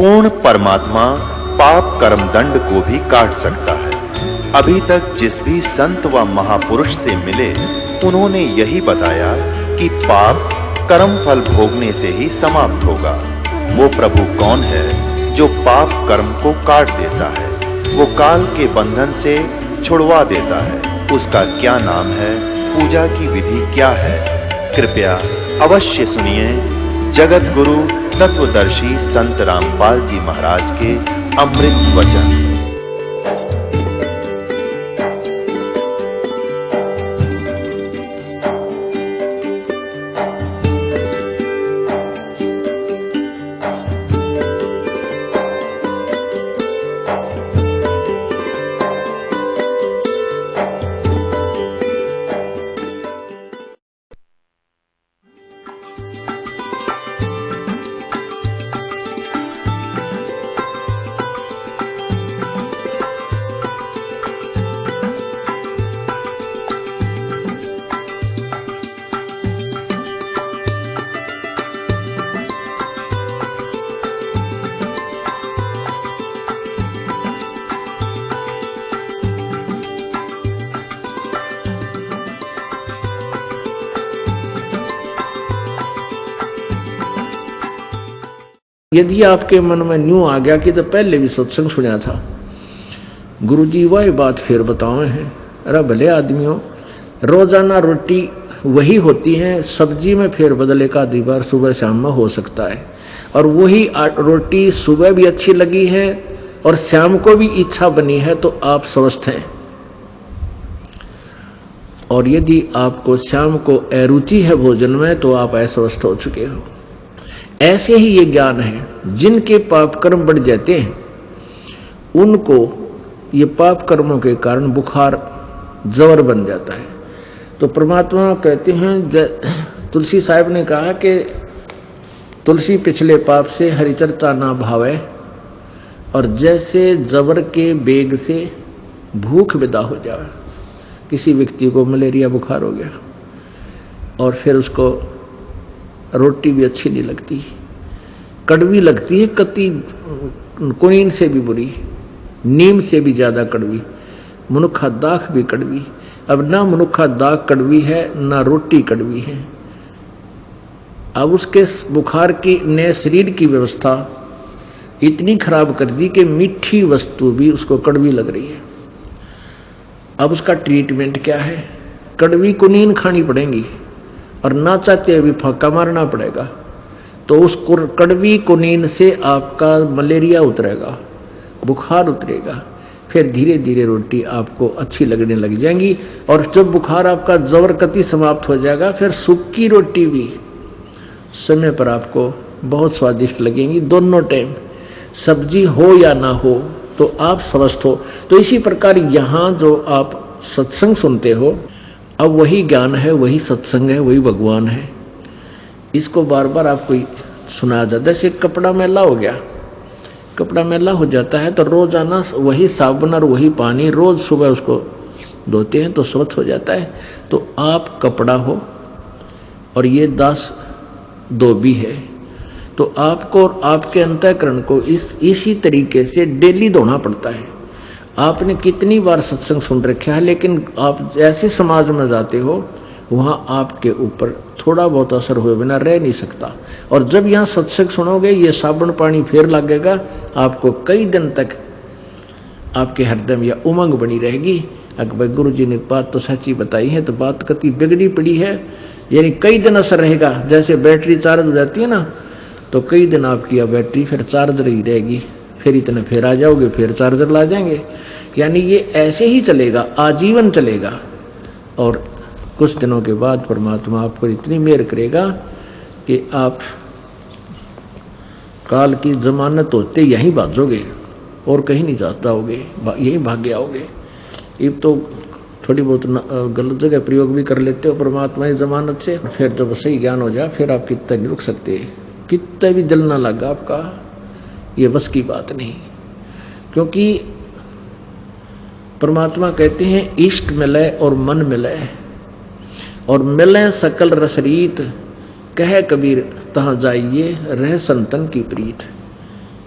पूर्ण परमात्मा पाप कर्म दंड को भी काट सकता है। अभी तक जिस भी संत व महापुरुष से मिले उन्होंने यही बताया कि पाप कर्म फल भोगने से ही समाप्त होगा। वो प्रभु कौन है जो पाप कर्म को काट देता है, वो काल के बंधन से छुड़वा देता है। उसका क्या नाम है, पूजा की विधि क्या है? कृपया अवश्य सुनिए जगत गुरु तत्वदर्शी संत रामपाल जी महाराज के अमृत वचन। यदि आपके मन में न्यू आ गया कि तो पहले भी सत्संग सुना था, गुरुजी वही बात फिर बताए हैं। अरे भले आदमियों, रोजाना रोटी वही होती है, सब्जी में फेर बदल एक आधी बार सुबह शाम में हो सकता है, और वही रोटी सुबह भी अच्छी लगी है और शाम को भी इच्छा बनी है तो आप स्वस्थ हैं। और यदि आपको शाम को अरुचि है भोजन में तो आप अस्वस्थ हो चुके हो। ऐसे ही ये ज्ञान है। जिनके पाप कर्म बढ़ जाते हैं उनको ये पाप कर्मों के कारण बुखार जवर बन जाता है। तो परमात्मा कहते हैं, तुलसी साहब ने कहा कि तुलसी पिछले पाप से हरिचर्चा ना भावे, और जैसे जबर के बेग से भूख विदा हो जाए। किसी व्यक्ति को मलेरिया बुखार हो गया और फिर उसको रोटी भी अच्छी नहीं लगती, कड़वी लगती है, कति कुनीन से भी बुरी, नीम से भी ज़्यादा कड़वी, मनुखा दाख भी कड़वी। अब ना मनुखा दाख कड़वी है ना रोटी कड़वी है। अब उसके बुखार की ने शरीर की व्यवस्था इतनी खराब कर दी कि मीठी वस्तु भी उसको कड़वी लग रही है। अब उसका ट्रीटमेंट क्या है? कड़वी कुनीन खानी पड़ेगी और ना चाहते हुए फाका मारना पड़ेगा। तो उस कड़वी कुनीन से आपका मलेरिया उतरेगा, बुखार उतरेगा, फिर धीरे धीरे रोटी आपको अच्छी लगने लग जाएंगी। और जब बुखार आपका जबर कति समाप्त हो जाएगा, फिर सूखी रोटी भी समय पर आपको बहुत स्वादिष्ट लगेंगी। दोनों टाइम सब्जी हो या ना हो तो आप स्वस्थ हो। तो इसी प्रकार यहाँ जो आप सत्संग सुनते हो, अब वही ज्ञान है, वही सत्संग है, वही भगवान है। इसको बार बार आपको सुनाया जाता है। जैसे कपड़ा मैला हो गया, कपड़ा मैला हो जाता है तो रोजाना वही साबुन और वही पानी रोज सुबह उसको धोते हैं तो स्वच्छ हो जाता है। तो आप कपड़ा हो और ये दास धोबी है, तो आपको और आपके अंतःकरण को इसी तरीके से डेली धोना पड़ता है। आपने कितनी बार सत्संग सुन रखा है, लेकिन आप ऐसे समाज में जाते हो वहाँ आपके ऊपर थोड़ा बहुत असर हुए बिना रह नहीं सकता। और जब यहाँ सत्संग सुनोगे ये साबुन पानी फिर लगेगा, आपको कई दिन तक आपके हृदय में यह उमंग बनी रहेगी। अकबर गुरु जी ने बात तो सच्ची बताई है, तो बात कति बिगड़ी पड़ी है, यानी कई दिन असर रहेगा। जैसे बैटरी चार्ज हो जाती है ना, तो कई दिन आपकी यह बैटरी फिर चार्जर ही रहेगी, फिर इतने फिर आ जाओगे, फिर चार्जर ला जाएंगे। यानी ये ऐसे ही चलेगा, आजीवन चलेगा। और कुछ दिनों के बाद परमात्मा आप पर इतनी मेहर करेगा कि आप काल की जमानत होते यहीं भागोगे और कहीं नहीं जाता होगे, यहीं भाग आओगे। अब तो थोड़ी बहुत गलत जगह प्रयोग भी कर लेते हो परमात्मा की जमानत से। फिर जब सही ज्ञान हो जाए फिर आप कितना नहीं रुक सकते, कितना भी दिल ना लगा आपका, ये बस की बात नहीं। क्योंकि परमात्मा कहते हैं इष्ट मिले और मन मिले, और मिले सकल रसरीत, कहे कबीर तहाँ जाइए रह संतन की प्रीत।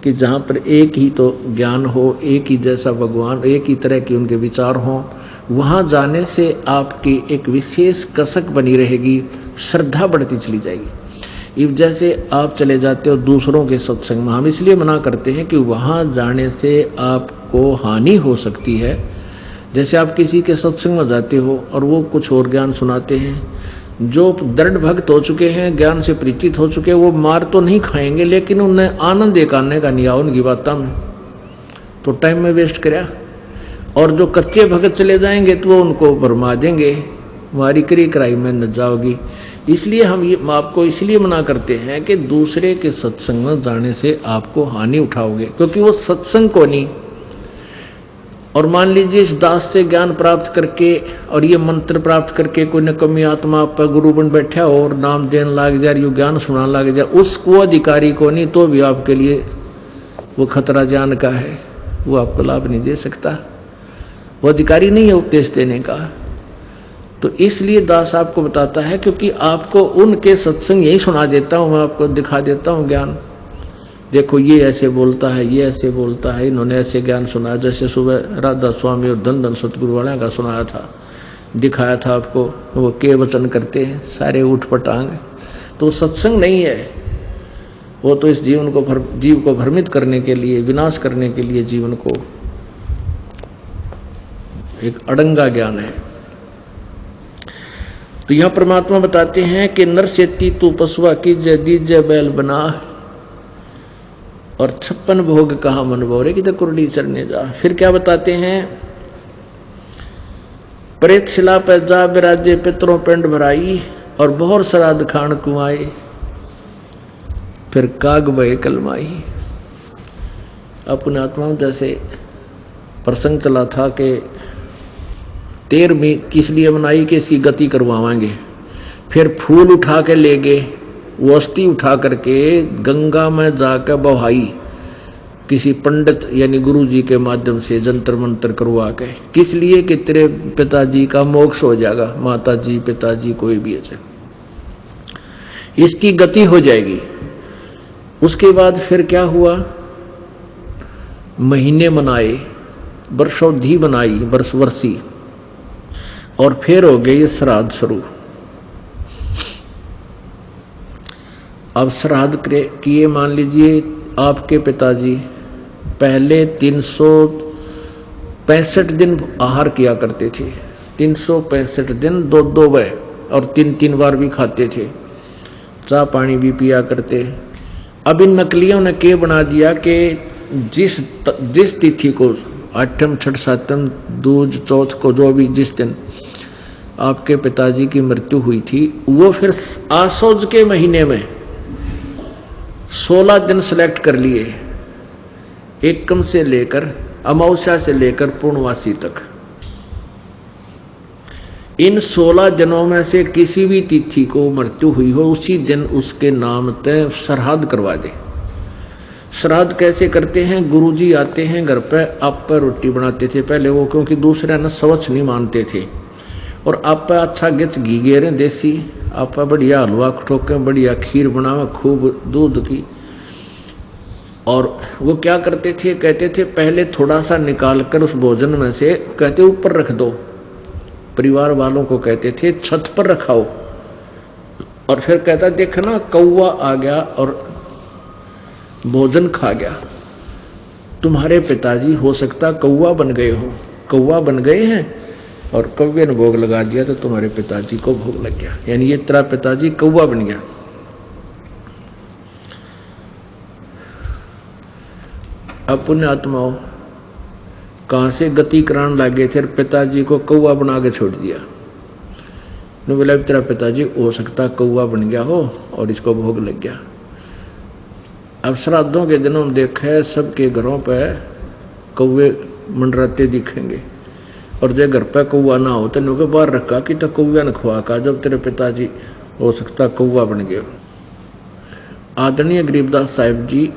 कि जहाँ पर एक ही तो ज्ञान हो, एक ही जैसा भगवान, एक ही तरह के उनके विचार हों, वहाँ जाने से आपकी एक विशेष कसक बनी रहेगी, श्रद्धा बढ़ती चली जाएगी। इब जैसे आप चले जाते हो दूसरों के सत्संग में, हम इसलिए मना करते हैं कि वहाँ जाने से आपको हानि हो सकती है। जैसे आप किसी के सत्संग में जाते हो और वो कुछ और ज्ञान सुनाते हैं, जो दृढ़ भक्त हो चुके हैं, ज्ञान से परिचित हो चुके हैं, वो मार तो नहीं खाएंगे, लेकिन उन्हें आनंद एक आने का नहीं आ उनकी बातों में, तो टाइम में वेस्ट कराया। और जो कच्चे भगत चले जाएंगे तो वो उनको भरमा देंगे, मारी करी कराई में न जाओगी। इसलिए हम ये आपको इसलिए मना करते हैं कि दूसरे के सत्संग में जाने से आपको हानि उठाओगे, क्योंकि वो सत्संग को नहीं। और मान लीजिए इस दास से ज्ञान प्राप्त करके और ये मंत्र प्राप्त करके कोई नकमी आत्मा आप पर गुरु बन बैठा हो और नाम देने लग जाए, यो ज्ञान सुनाने लग जाए, उसको अधिकारी को नहीं, तो भी आपके लिए वो खतरा जान का है, वो आपको लाभ नहीं दे सकता, वो अधिकारी नहीं है उपदेश देने का। तो इसलिए दास आपको बताता है, क्योंकि आपको उनके सत्संग यही सुना देता हूँ, मैं आपको दिखा देता हूँ ज्ञान, देखो ये ऐसे बोलता है, ये ऐसे बोलता है, इन्होंने ऐसे ज्ञान सुनाया। जैसे सुबह राधा स्वामी और धन धन सतगुरु वाला का सुनाया था, दिखाया था आपको, वो के वचन करते हैं सारे उठ पटांग, तो सत्संग नहीं है, वो तो इस जीव को भ्रमित करने के लिए, विनाश करने के लिए जीवन को एक अड़ंगा ज्ञान है। तो यह परमात्मा बताते हैं कि नर सेती तू पशुआ की जय दीजय बैल बना, और 56 भोग कहा मन बोरे की तो कुरली चरने जा। फिर क्या बताते हैं, प्रेत शिला पे जा विराजे पितरों पिंड भराई, और बहुत श्राद्ध खान कुआए, फिर काग बहे कलमाई। अपने आत्मा जैसे प्रसंग चला था कि 13वीं किस लिए बनाई कि इसकी गति करवाएंगे, फिर फूल उठा के ले गए, वो अस्थि उठा करके गंगा में जाकर बहाई, किसी पंडित यानी गुरु जी के माध्यम से जंतर मंत्र करवा के, किस लिए कि तेरे पिताजी का मोक्ष हो जाएगा, माता जी पिताजी कोई भी है, इसकी गति हो जाएगी। उसके बाद फिर क्या हुआ, महीने मनाए, वर्षोधि बनाई, वर्षी, और फिर हो गए ये श्राद्ध शुरू। अब श्राद्ध किए, मान लीजिए आपके पिताजी पहले 365 दिन आहार किया करते थे, 365 दिन 2-2 बार और 3-3 बार भी खाते थे, चाय पानी भी पिया करते। अब इन नकलियों ने क्या बना दिया कि जिस तिथि को, 8म 6ठ 7म दूज चौथ को, जो भी जिस दिन आपके पिताजी की मृत्यु हुई थी, वो फिर आसोज के महीने में 16 दिन सेलेक्ट कर लिए, एकम से लेकर अमावस्या से लेकर पूर्णवासी तक। इन 16 दिनों में से किसी भी तिथि को मृत्यु हुई हो, उसी दिन उसके नाम तय श्राद्ध करवा दे। श्राद्ध कैसे करते हैं, गुरुजी आते हैं घर पे, आप पर रोटी बनाते थे पहले वो, क्योंकि दूसरे न स्वच्छ नहीं मानते थे, और आप पर अच्छा गिच घी गेरे देसी, आप पर बढ़िया हलवा ठोके, बढ़िया खीर बनावे खूब दूध की। और वो क्या करते थे, कहते थे पहले थोड़ा सा निकाल कर उस भोजन में से कहते ऊपर रख दो, परिवार वालों को कहते थे छत पर रखाओ, और फिर कहता देखना कौवा आ गया और भोजन खा गया, तुम्हारे पिताजी हो सकता कौवा बन गए हो, कौवा बन गए हैं और कौवे ने भोग लगा दिया तो तुम्हारे पिताजी को भोग लग गया, यानी ये तेरा पिताजी कौवा बन गया। अब पुण्य आत्माओं कहाँ से गति कराने लगे थे, पिताजी को कौवा बना के छोड़ दिया। ने बोला तेरा पिताजी हो सकता कौवा बन गया हो और इसको भोग लग गया। अब श्राद्धों के दिनों में देखे सबके घरों पे कौवे मंडराते दिखेंगे, और जो घर पे कौवा ना हो तो उनके बाहर रखा कि तो कौवा ने खुआ का, जब तेरे पिताजी हो सकता कौवा बन गया। आदरणीय गरीबदास साहिब जी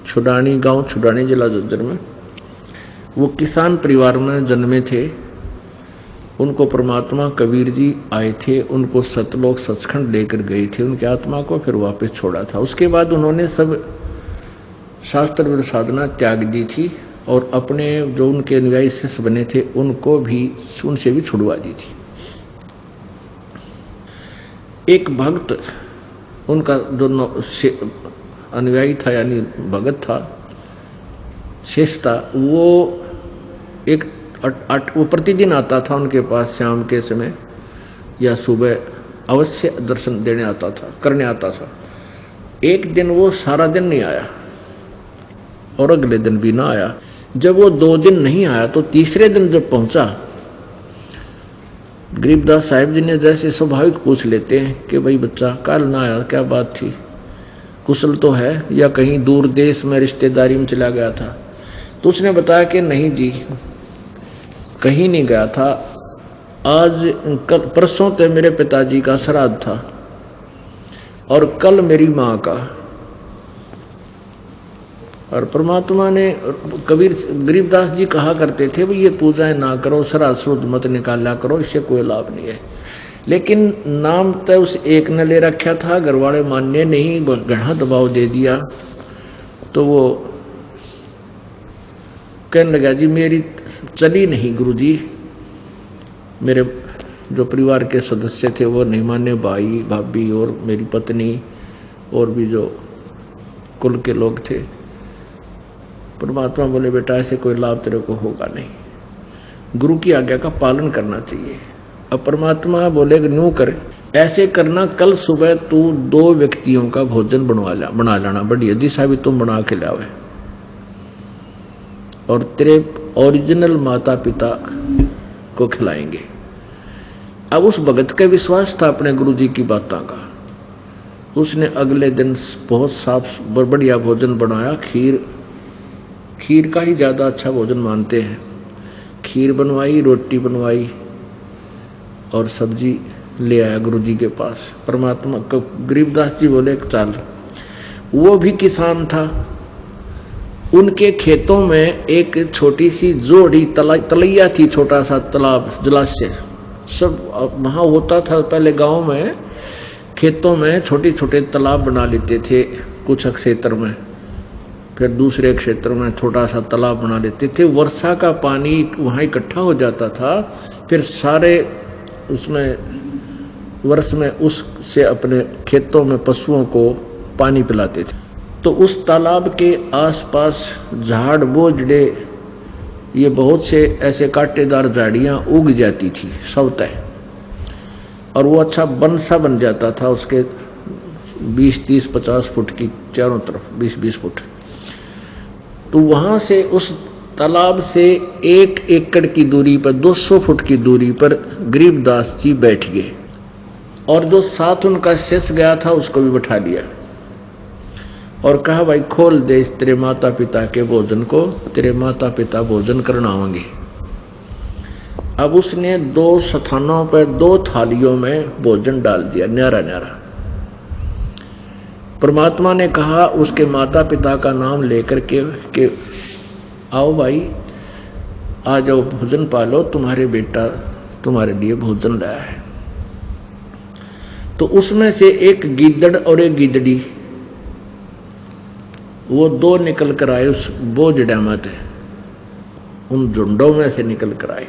छुडानी गांव, छुडानी जिला झज्जर में, वो किसान परिवार में जन्मे थे। उनको परमात्मा कबीर जी आए थे, उनको सतलोक सचखंड लेकर गए थे उनकी आत्मा को, फिर वापस छोड़ा था। उसके बाद उन्होंने सब शास्त्र विद साधना त्याग दी थी और अपने जो उनके अनुयायी शिष्य बने थे उनको भी उनसे भी छुड़वा दी थी। एक भक्त उनका जो अनुयायी था यानी भगत था, शिष्य था, वो प्रतिदिन आता था उनके पास शाम के समय या सुबह अवश्य दर्शन देने आता था, करने आता था। एक दिन वो सारा दिन नहीं आया और अगले दिन भी ना आया। जब वो 2 दिन नहीं आया तो तीसरे दिन जब पहुंचा, गरीबदास साहिब जी ने जैसे स्वाभाविक पूछ लेते हैं कि भाई बच्चा कल ना आया, क्या बात थी, कुशल तो है या कहीं दूर देश में रिश्तेदारी में चला गया था? तो उसने बताया कि नहीं जी, कहीं नहीं गया था, आज परसों तो मेरे पिताजी का श्राद्ध था और कल मेरी माँ का। और परमात्मा ने कबीर गरीबदास जी कहा करते थे भाई ये पूजाएं ना करो, श्राद्ध श्रुद्ध मत निकाला करो, इससे कोई लाभ नहीं है। लेकिन नाम तो उस एक ने ले रखा था, घर वाले मानने नहीं, गढ़ा दबाव दे दिया। तो वो कहने लगा जी मेरी चली नहीं गुरुजी, मेरे जो परिवार के सदस्य थे वो नहीं माने, भाई भाभी और मेरी पत्नी और भी जो कुल के लोग थे। परमात्मा बोले बेटा ऐसे कोई लाभ तेरे को होगा नहीं, गुरु की आज्ञा का पालन करना चाहिए। अब परमात्मा बोले न्यू कर, ऐसे करना, कल सुबह तू 2 व्यक्तियों का भोजन बना लाना, बढ़िया दिशा भी तुम बना के लावे और तेरे ओरिजिनल माता पिता को खिलाएंगे। अब उस भगत का विश्वास था अपने गुरु जी की बातों का। उसने अगले दिन बहुत साफ बढ़िया भोजन बनाया, खीर का ही ज़्यादा अच्छा भोजन मानते हैं। खीर बनवाई, रोटी बनवाई और सब्जी ले आया गुरु जी के पास। परमात्मा को गरीबदास जी बोले चल, वो भी किसान था, उनके खेतों में एक छोटी सी जोड़ी तलैया थी, छोटा सा तालाब, जलाशय सब वहाँ होता था। पहले गांव में खेतों में छोटे छोटे तालाब बना लेते थे कुछ क्षेत्र में, फिर दूसरे क्षेत्र में छोटा सा तालाब बना लेते थे। वर्षा का पानी वहाँ इकट्ठा हो जाता था, फिर सारे उसमें वर्ष में उससे अपने खेतों में पशुओं को पानी पिलाते थे। तो उस तालाब के आसपास झाड़ बोझड़े, ये बहुत से ऐसे कांटेदार झाड़ियाँ उग जाती थी सब तय, और वो अच्छा वन सा बन जाता था। उसके 20, 30, 50 फुट की चारों तरफ 20-20 फुट। तो वहाँ से उस तालाब से 1 एकड़ की दूरी पर 200 फुट की दूरी पर गरीबदास जी बैठ गए और जो साथ उनका शिष्य गया था उसको भी बैठा लिया और कहा भाई खोल दे इस तेरे माता पिता के भोजन को, तेरे माता पिता भोजन करना होंगे। अब उसने 2 स्थानों पर 2 थालियों में भोजन डाल दिया, न्यारा न्यारा। परमात्मा ने कहा उसके माता पिता का नाम लेकर के आओ भाई, आ जाओ भोजन पालो, तुम्हारे बेटा तुम्हारे लिए भोजन लाया है। तो उसमें से एक गीदड़ और एक गीदड़ी, वो 2 निकल कर आए उस बोझड़ा में थे, उन झुंडों में से निकल कर आए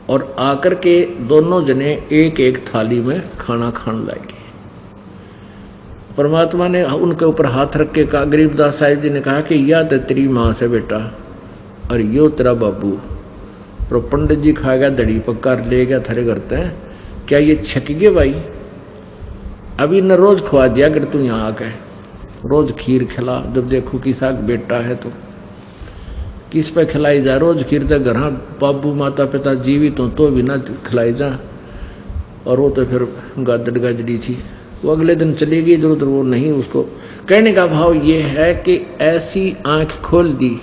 और आकर के दोनों जने एक एक थाली में खाना खाने लगे। परमात्मा ने उनके ऊपर हाथ रख के कहा, गरीबदास साहिब जी ने कहा कि यह तो तेरी माँ से बेटा और यो तेरा बाबू, और पंडित जी खा गया दड़ी पक्का ले गया थारे घर ते, क्या ये छक गए भाई? अभी न रोज खुआ दिया अगर तू यहाँ आके रोज खीर खिला, जब देखो किसा बेटा है तो किस पे खिलाई जा, रोज खीर तो घर बाबू माता पिता जीवित हो तो भी ना खिलाई जा। और वो तो फिर गादड़ गाजड़ी थी, वो अगले दिन चली गई इधर उधर, वो नहीं। उसको कहने का भाव ये है कि ऐसी आंख खोल दी,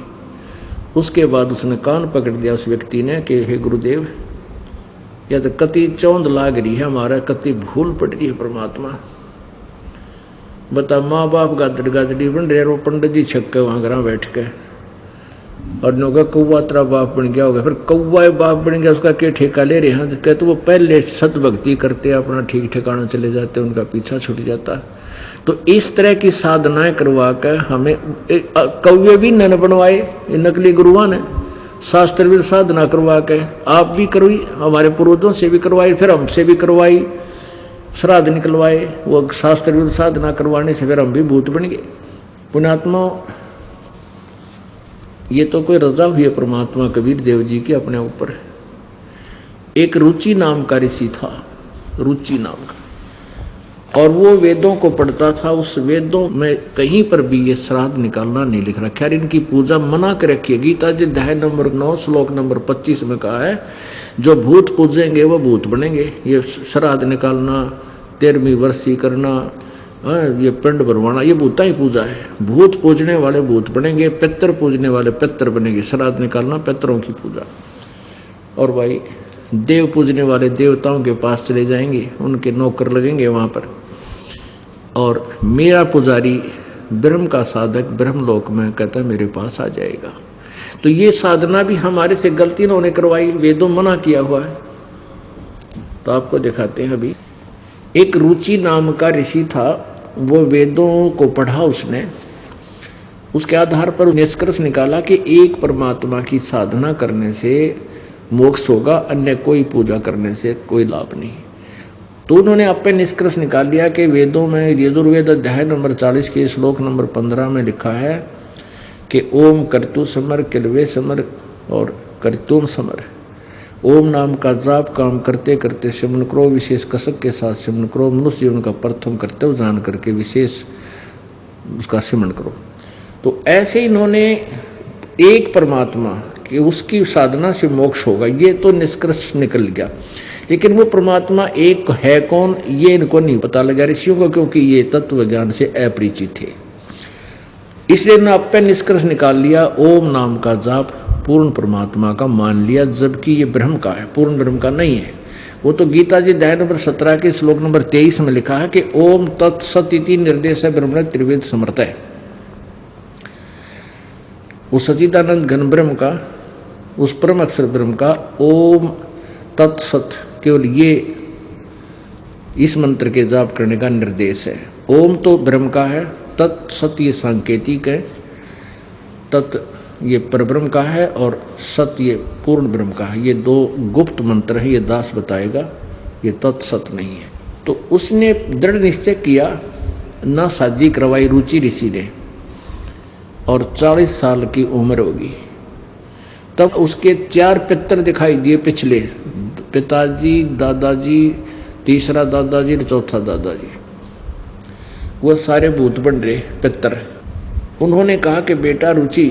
उसके बाद उसने कान पकड़ दिया उस व्यक्ति ने कि हे गुरुदेव, या तो कति चौंध लाग रही है हमारा, कति भूल पड़ रही है परमात्मा। बता माँ बाप गादड़ गाजड़ी बन रहे, वो पंडित जी छक्के वहाँ घर बैठ के और नौका कौवा तेरा बाप बन गया होगा, फिर कौवा बाप बन गया, उसका क्या ठेका ले रहे हैं? कहते वो पहले सतभक्ति करते अपना ठीक ठिकाना चले जाते, उनका पीछा छूट जाता। तो इस तरह की साधनाएं करवा कर हमें कौवे भी न बनवाए, ये नकली गुरुआ ने शास्त्र भी साधना करवा के आप भी करवाई, हमारे पूर्वजों से भी करवाई, फिर हमसे भी करवाई, श्राद्ध निकलवाए, वो शास्त्र भी साधना करवाने से फिर हम भी भूत बन गए। पुण्यात्मा, ये तो कोई रजा हुई है परमात्मा कबीर देव जी की अपने ऊपर। एक रुचि नाम का ऋषि था, रुचि नाम का, और वो वेदों को पढ़ता था। उस वेदों में कहीं पर भी ये श्राद्ध निकालना नहीं लिख रहा। खैर इनकी पूजा मना कर रखी है। गीता जी अध्याय नंबर 9 श्लोक नंबर 25 में कहा है, जो भूत पूजेंगे वो भूत बनेंगे। ये श्राद्ध निकालना, 13वीं वर्षी करना, ये पिंड भरवाना, ये भूता ही पूजा है। भूत पूजने वाले भूत बनेंगे, पितर पूजने वाले पितर बनेंगे। श्राद्ध निकालना पितरों की पूजा। और भाई देव पूजने वाले देवताओं के पास चले जाएंगे, उनके नौकर लगेंगे वहाँ पर। और मेरा पुजारी ब्रह्म का साधक ब्रह्मलोक में कहता है मेरे पास आ जाएगा। तो ये साधना भी हमारे से गलती इन्होंने करवाई, वेदों मना किया हुआ है। तो आपको दिखाते हैं। अभी एक रुचि नाम का ऋषि था, वो वेदों को पढ़ा उसने, उसके आधार पर निष्कर्ष निकाला कि एक परमात्मा की साधना करने से मोक्ष होगा, अन्य कोई पूजा करने से कोई लाभ नहीं। तो उन्होंने अपने निष्कर्ष निकाल लिया कि वेदों में यजुर्वेद अध्याय नंबर 40 के श्लोक नंबर 15 में लिखा है कि ओम कर्तु समर किलवे समर और कर्तुम समर। ओम नाम का जाप काम करते करते सिमरन करो, विशेष कसक के साथ सिमरन करो, मनुष्य जीवन का प्रथम कर्तव्य जान करके विशेष उसका सिमरन करो। तो ऐसे इन्होंने एक परमात्मा कि उसकी साधना से मोक्ष होगा, ये तो निष्कर्ष निकल गया। लेकिन वो परमात्मा एक है कौन, ये इनको नहीं पता लगा ऋषियों को, क्योंकि ये तत्व ज्ञान से अपरिचित थे। इसलिए इन्होंने अपने निष्कर्ष निकाल लिया, ओम नाम का जाप पूर्ण परमात्मा का मान लिया, जबकि ये ब्रह्म का है, पूर्ण ब्रह्म का नहीं है। वो तो गीता जी अध्याय नंबर 17 के श्लोक नंबर 23 में लिखा है कि ओम तत्सत इति निर्देश ब्रह्म त्रिवेद समर्थ है। उस सच्चिदानंद घन ब्रह्म का, उस परम अक्षर ब्रह्म का ओम तत्सत केवल ये इस मंत्र के जाप करने का निर्देश है। ओम तो ब्रह्म का है, तत्सत ये सांकेतिक है, तत् ये परब्रह्म का है और सत ये पूर्ण ब्रह्म का है। ये दो गुप्त मंत्र हैं, ये दास बताएगा, ये तत्सत नहीं है। तो उसने दृढ़ निश्चय किया, ना शादी करवाई रुचि ऋषि ने, और 40 साल की उम्र होगी। तब उसके 4 पितर दिखाई दिए पिछले, पिताजी, दादाजी, तीसरा दादाजी और चौथा दादाजी, वो सारे भूत बन रहे पितर। उन्होंने कहा कि बेटा रुचि,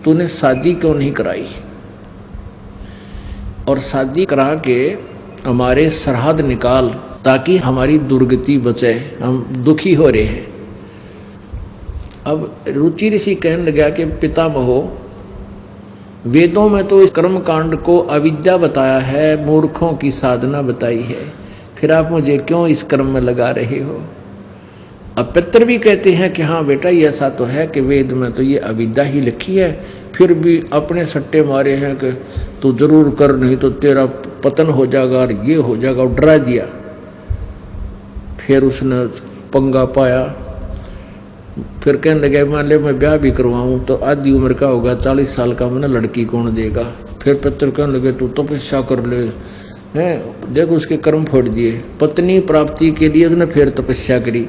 तूने शादी क्यों नहीं कराई, और शादी करा के हमारे श्राद्ध निकाल, ताकि हमारी दुर्गति बचे, हम दुखी हो रहे हैं। अब रुचि ऋषि कहने लगा कि पितामहो, वेदों में तो इस कर्म कांड को अविद्या बताया है, मूर्खों की साधना बताई है, फिर आप मुझे क्यों इस कर्म में लगा रहे हो? अब पितर भी कहते हैं कि हाँ बेटा ये ऐसा तो है कि वेद में तो ये अविद्या ही लिखी है, फिर भी अपने सट्टे मारे हैं कि तू जरूर कर, नहीं तो तेरा पतन हो जाएगा और ये हो जाएगा, और डरा दिया। फिर उसने पंगा पाया, फिर कहने लगे मान ले मैं ब्याह भी करवाऊँ तो आधी उम्र का होगा, 40 साल का मैंने लड़की कौन देगा? फिर पितर कहने लगे तू तपस्या कर ले, हैं देखो उसके कर्म फोड़ दिए। पत्नी प्राप्ति के लिए उसने फिर तपस्या करी।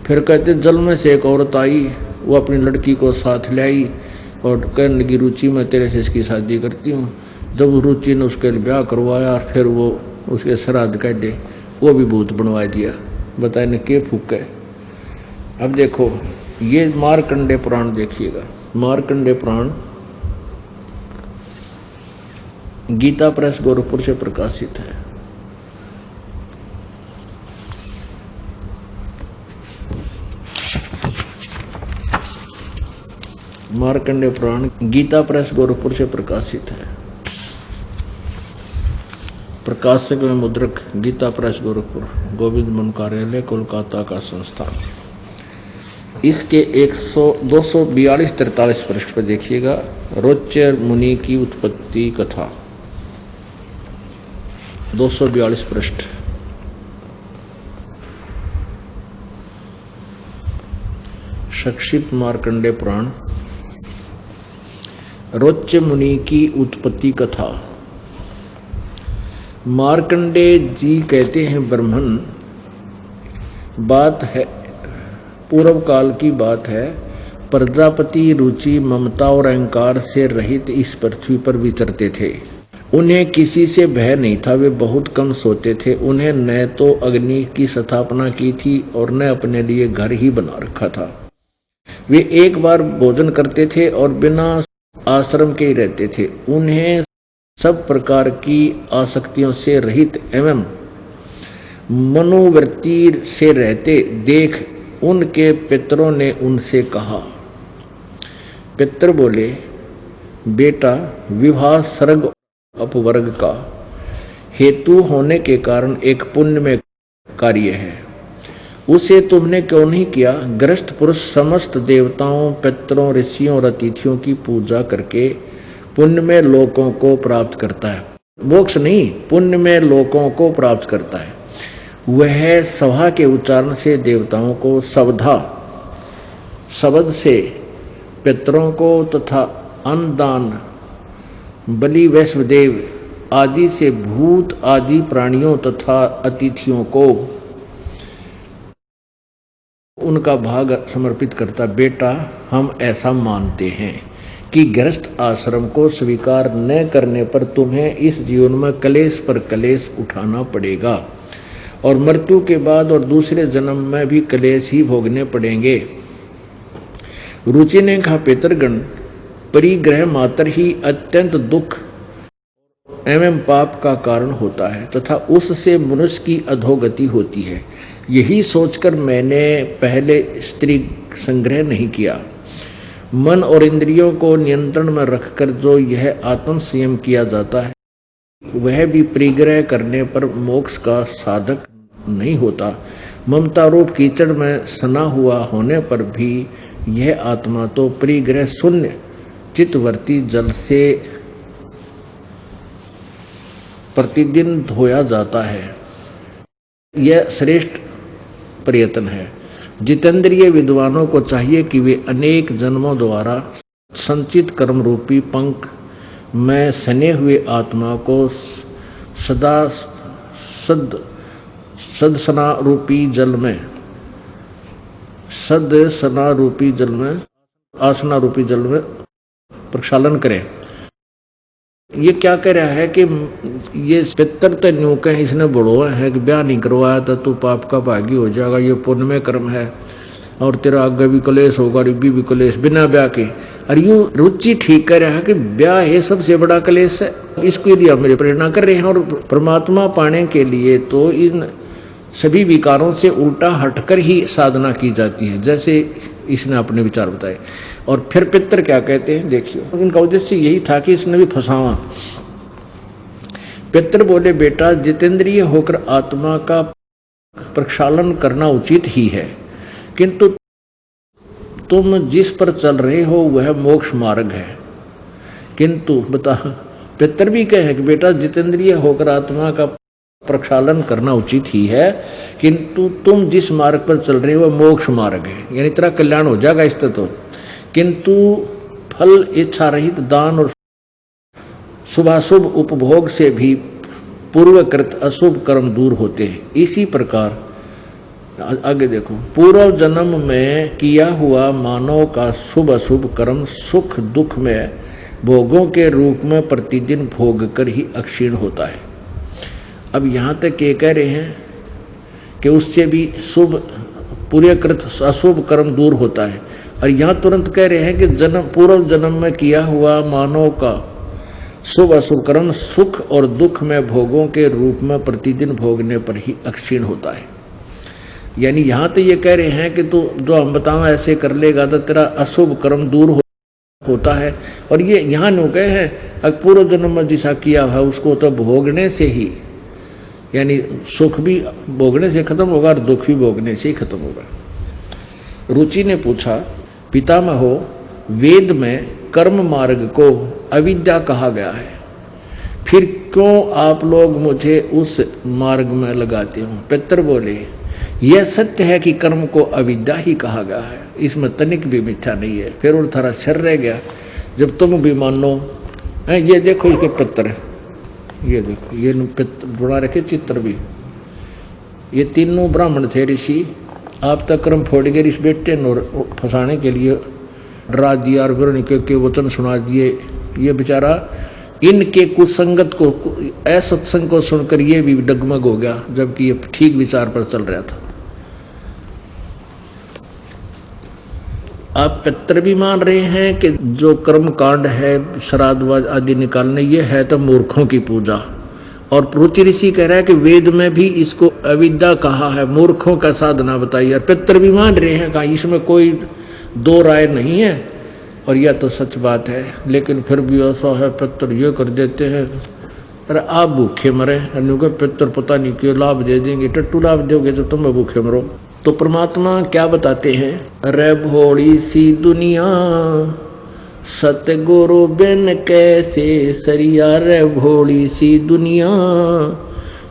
फिर कहते जल में से एक औरत आई, वो अपनी लड़की को साथ ले आई और कहने लगी रुचि मैं तेरे से इसकी शादी करती हूँ। जब रुचि ने उसके ब्याह करवाया, फिर वो उसके श्राद्ध काटे, वो भी भूत बनवा दिया। बताए ने के फूक है। अब देखो ये मार्कंडे पुराण देखिएगा, मार्कंडे पुराण गीता प्रेस गोरखपुर से प्रकाशित है। मार्कंडे पुराण गीता प्रेस गोरखपुर से प्रकाशित है। प्रकाशक में मुद्रक गीता प्रेस गोरखपुर, गोविंद मन कार्यालय कोलकाता का संस्थान। इसके 242-43 पृष्ठ पर देखिएगा, रोच्य मुनि की उत्पत्ति कथा, 242 पृष्ठ। संक्षिप्त मार्कंडेय पुराण, रोच्य मुनि की उत्पत्ति कथा। मार्कंडेय जी कहते हैं, ब्रह्मन, बात है पूर्व काल की बात है, प्रजापति रुचि ममता और अहंकार से रहित इस पृथ्वी पर विचरते थे। उन्हें किसी से भय नहीं था, वे बहुत कम सोते थे। उन्हें न तो अग्नि की स्थापना की थी और न अपने लिए घर ही बना रखा था। वे एक बार भोजन करते थे और बिना आश्रम के ही रहते थे। उन्हें सब प्रकार की आसक्तियों से रहित एवं मनोवृत्ति से रहते देख उनके पितरों ने उनसे कहा। पितर बोले, बेटा, विवाह सर्ग अपवर्ग का हेतु होने के कारण एक पुण्य में कार्य है, उसे तुमने क्यों नहीं किया? गृहस्थ पुरुष समस्त देवताओं, पितरों, ऋषियों और अतिथियों की पूजा करके पुण्य में लोकों को प्राप्त करता है। मोक्ष नहीं, पुण्य में लोकों को प्राप्त करता है। वह सभा के उच्चारण से देवताओं को सवधा, शब्द से पितरों को तथा अन्नदान, बलि, वैश्वदेव आदि से भूत आदि प्राणियों तथा अतिथियों को उनका भाग समर्पित करता। बेटा, हम ऐसा मानते हैं कि गृहस्थ आश्रम को स्वीकार न करने पर तुम्हें इस जीवन में कलेश पर कलेश उठाना पड़ेगा और मृत्यु के बाद और दूसरे जन्म में भी कलेश ही भोगने पड़ेंगे। रुचि ने कहा, पितरगण, परिग्रह मात्र ही अत्यंत दुख एवं पाप का कारण होता है तथा उससे मनुष्य की अधोगति होती है। यही सोचकर मैंने पहले स्त्री संग्रह नहीं किया। मन और इंद्रियों को नियंत्रण में रखकर जो यह आत्म संयम किया जाता है, वह भी परिग्रह करने पर मोक्ष का साधक नहीं होता। ममता रूप कीचड़ में सना हुआ होने पर भी यह आत्मा तो परिग्रह शून्य चित्तवर्ती जल से प्रतिदिन धोया जाता है। यह श्रेष्ठ प्रयत्न है। जितेंद्रिय विद्वानों को चाहिए कि वे अनेक जन्मों द्वारा संचित कर्म रूपी पंख में सने हुए आत्मा को सदा सदसना रूपी जल में आसना रूपी जल में प्रक्षालन करें। ये क्या कह रहा है कि ये पितर तो न्यू कह इसने बढ़ोआ है कि ब्याह नहीं करवाया तो तू पाप का भागी हो जाएगा, ये पुण्य में कर्म है और तेरा आगे भी कलेश होगा, रिब्बी भी कलेश बिना ब्याह के। और यूँ रुचि ठीक कर रहा है कि ब्याह है सबसे बड़ा कलेश है। इसके लिए मेरे प्रेरणा कर रहे हैं और परमात्मा पाने के लिए तो इन सभी विकारों से उल्टा हटकर ही साधना की जाती है, जैसे इसने अपने विचार बताए। और फिर पितर क्या कहते हैं देखियो, इनका उद्देश्य यही था कि इसने भी फंसावा। पितर बोले, बेटा, जितेंद्रिय होकर आत्मा का प्रक्षालन करना उचित ही है, किंतु तुम जिस पर चल रहे हो वह मोक्ष मार्ग है। किंतु बता, पितर भी कहे कि बेटा, जितेंद्रिय होकर आत्मा का प्रक्षालन करना उचित ही है, किंतु तुम जिस मार्ग पर चल रहे हो वह मोक्ष मार्ग है, यानी तेरा कल्याण हो जाएगा इससे तो। किंतु फल इच्छा रहित दान और शुभाशुभ उपभोग से भी पूर्वकृत अशुभ कर्म दूर होते हैं। इसी प्रकार आगे देखो, पूर्व जन्म में किया हुआ मानव का शुभ अशुभ कर्म सुख दुख में भोगों के रूप में प्रतिदिन भोग कर ही अक्षीण होता है। अब यहाँ तक ये कह रहे हैं कि उससे भी शुभ पूर्वकृत अशुभ कर्म दूर होता है, और यहाँ तुरंत कह रहे हैं कि पूर्व जन्म में किया हुआ मानव का शुभ अशुभ कर्म सुख और दुख में भोगों के रूप में प्रतिदिन भोगने पर ही अक्षीण होता है। यानी यहाँ तो ये कह रहे हैं कि तू जो हम बताओ ऐसे कर लेगा तो तेरा अशुभ कर्म दूर होता है। और ये यहाँ नो कहे हैं पूर्व जन्म में जिसा किया है उसको तो भोगने से ही, यानी सुख भी भोगने से खत्म होगा और दुख भी भोगने से ही खत्म होगा। रुचि ने पूछा, पितामहो, वेद में कर्म मार्ग को अविद्या कहा गया है, फिर क्यों आप लोग मुझे उस मार्ग में लगाते हो? पितर बोले, यह सत्य है कि कर्म को अविद्या ही कहा गया है, इसमें तनिक भी मिथ्या नहीं है। फिर और थारा शर रह गया, जब तुम भी मानो। ये देखो इसके पत्र, ये देखो ये पितर बना रखे चित्र भी। ये तीनों ब्राह्मण थे ऋषि, आप तक कर्म फोड़ गए इस बेटे ने फंसाने के लिए डरा दिया और फिर उनके वचन सुना दिए। ये बेचारा इनके कुसंगत को, असत्संग को सुनकर ये भी डगमग हो गया, जबकि ये ठीक विचार पर चल रहा था। आप पितर भी मान रहे हैं कि जो कर्म कांड है, श्राद्ध आदि निकालने, ये है तो मूर्खों की पूजा। और रुचि ऋषि कह रहा है कि वेद में भी इसको अविद्या कहा है, मूर्खों का साधना बताइए। पितर भी मान रहे हैं, कहा इसमें कोई दो राय नहीं है, और यह तो सच बात है। लेकिन फिर भी ऐसा है, पितर ये कर देते हैं। अरे आप भूखे मरे, पितर पता नहीं क्यों लाभ दे देंगे, टट्टू लाभ दोगे तो तुम भूखे मरो। तो परमात्मा क्या बताते हैं, अरे भोली सी दुनिया सतगुरु बिन कैसे सरिया, रे भोली सी दुनिया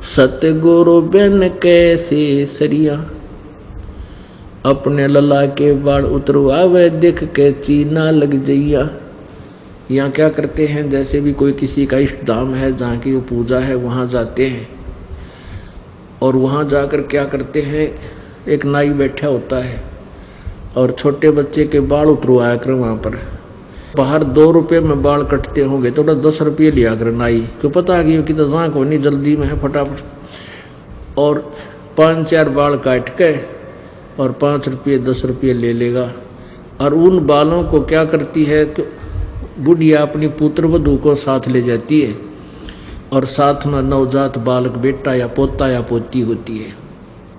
सतगुरु बिन कैसे सरिया। अपने लला के बाल उतरवावे दिख के चीना लग जइया। यहाँ क्या करते हैं, जैसे भी कोई किसी का इष्ट धाम है जहाँ की वो पूजा है, वहाँ जाते हैं और वहाँ जाकर क्या करते हैं, एक नाई बैठा होता है और छोटे बच्चे के बाल उतरवाया कर। वहाँ पर बाहर 2 रुपये में बाल कटते होंगे तो 10 रुपये लिया कर नाई, क्यों पता है कि तो जाँक होनी जल्दी में है फटाफट, और 5-4 बाल काट के और 5 रुपये 10 रुपये ले लेगा। और उन बालों को क्या करती है कि बुढ़िया अपनी पुत्र वधू को साथ ले जाती है और साथ में नवजात बालक बेटा या पोता या पोती होती है,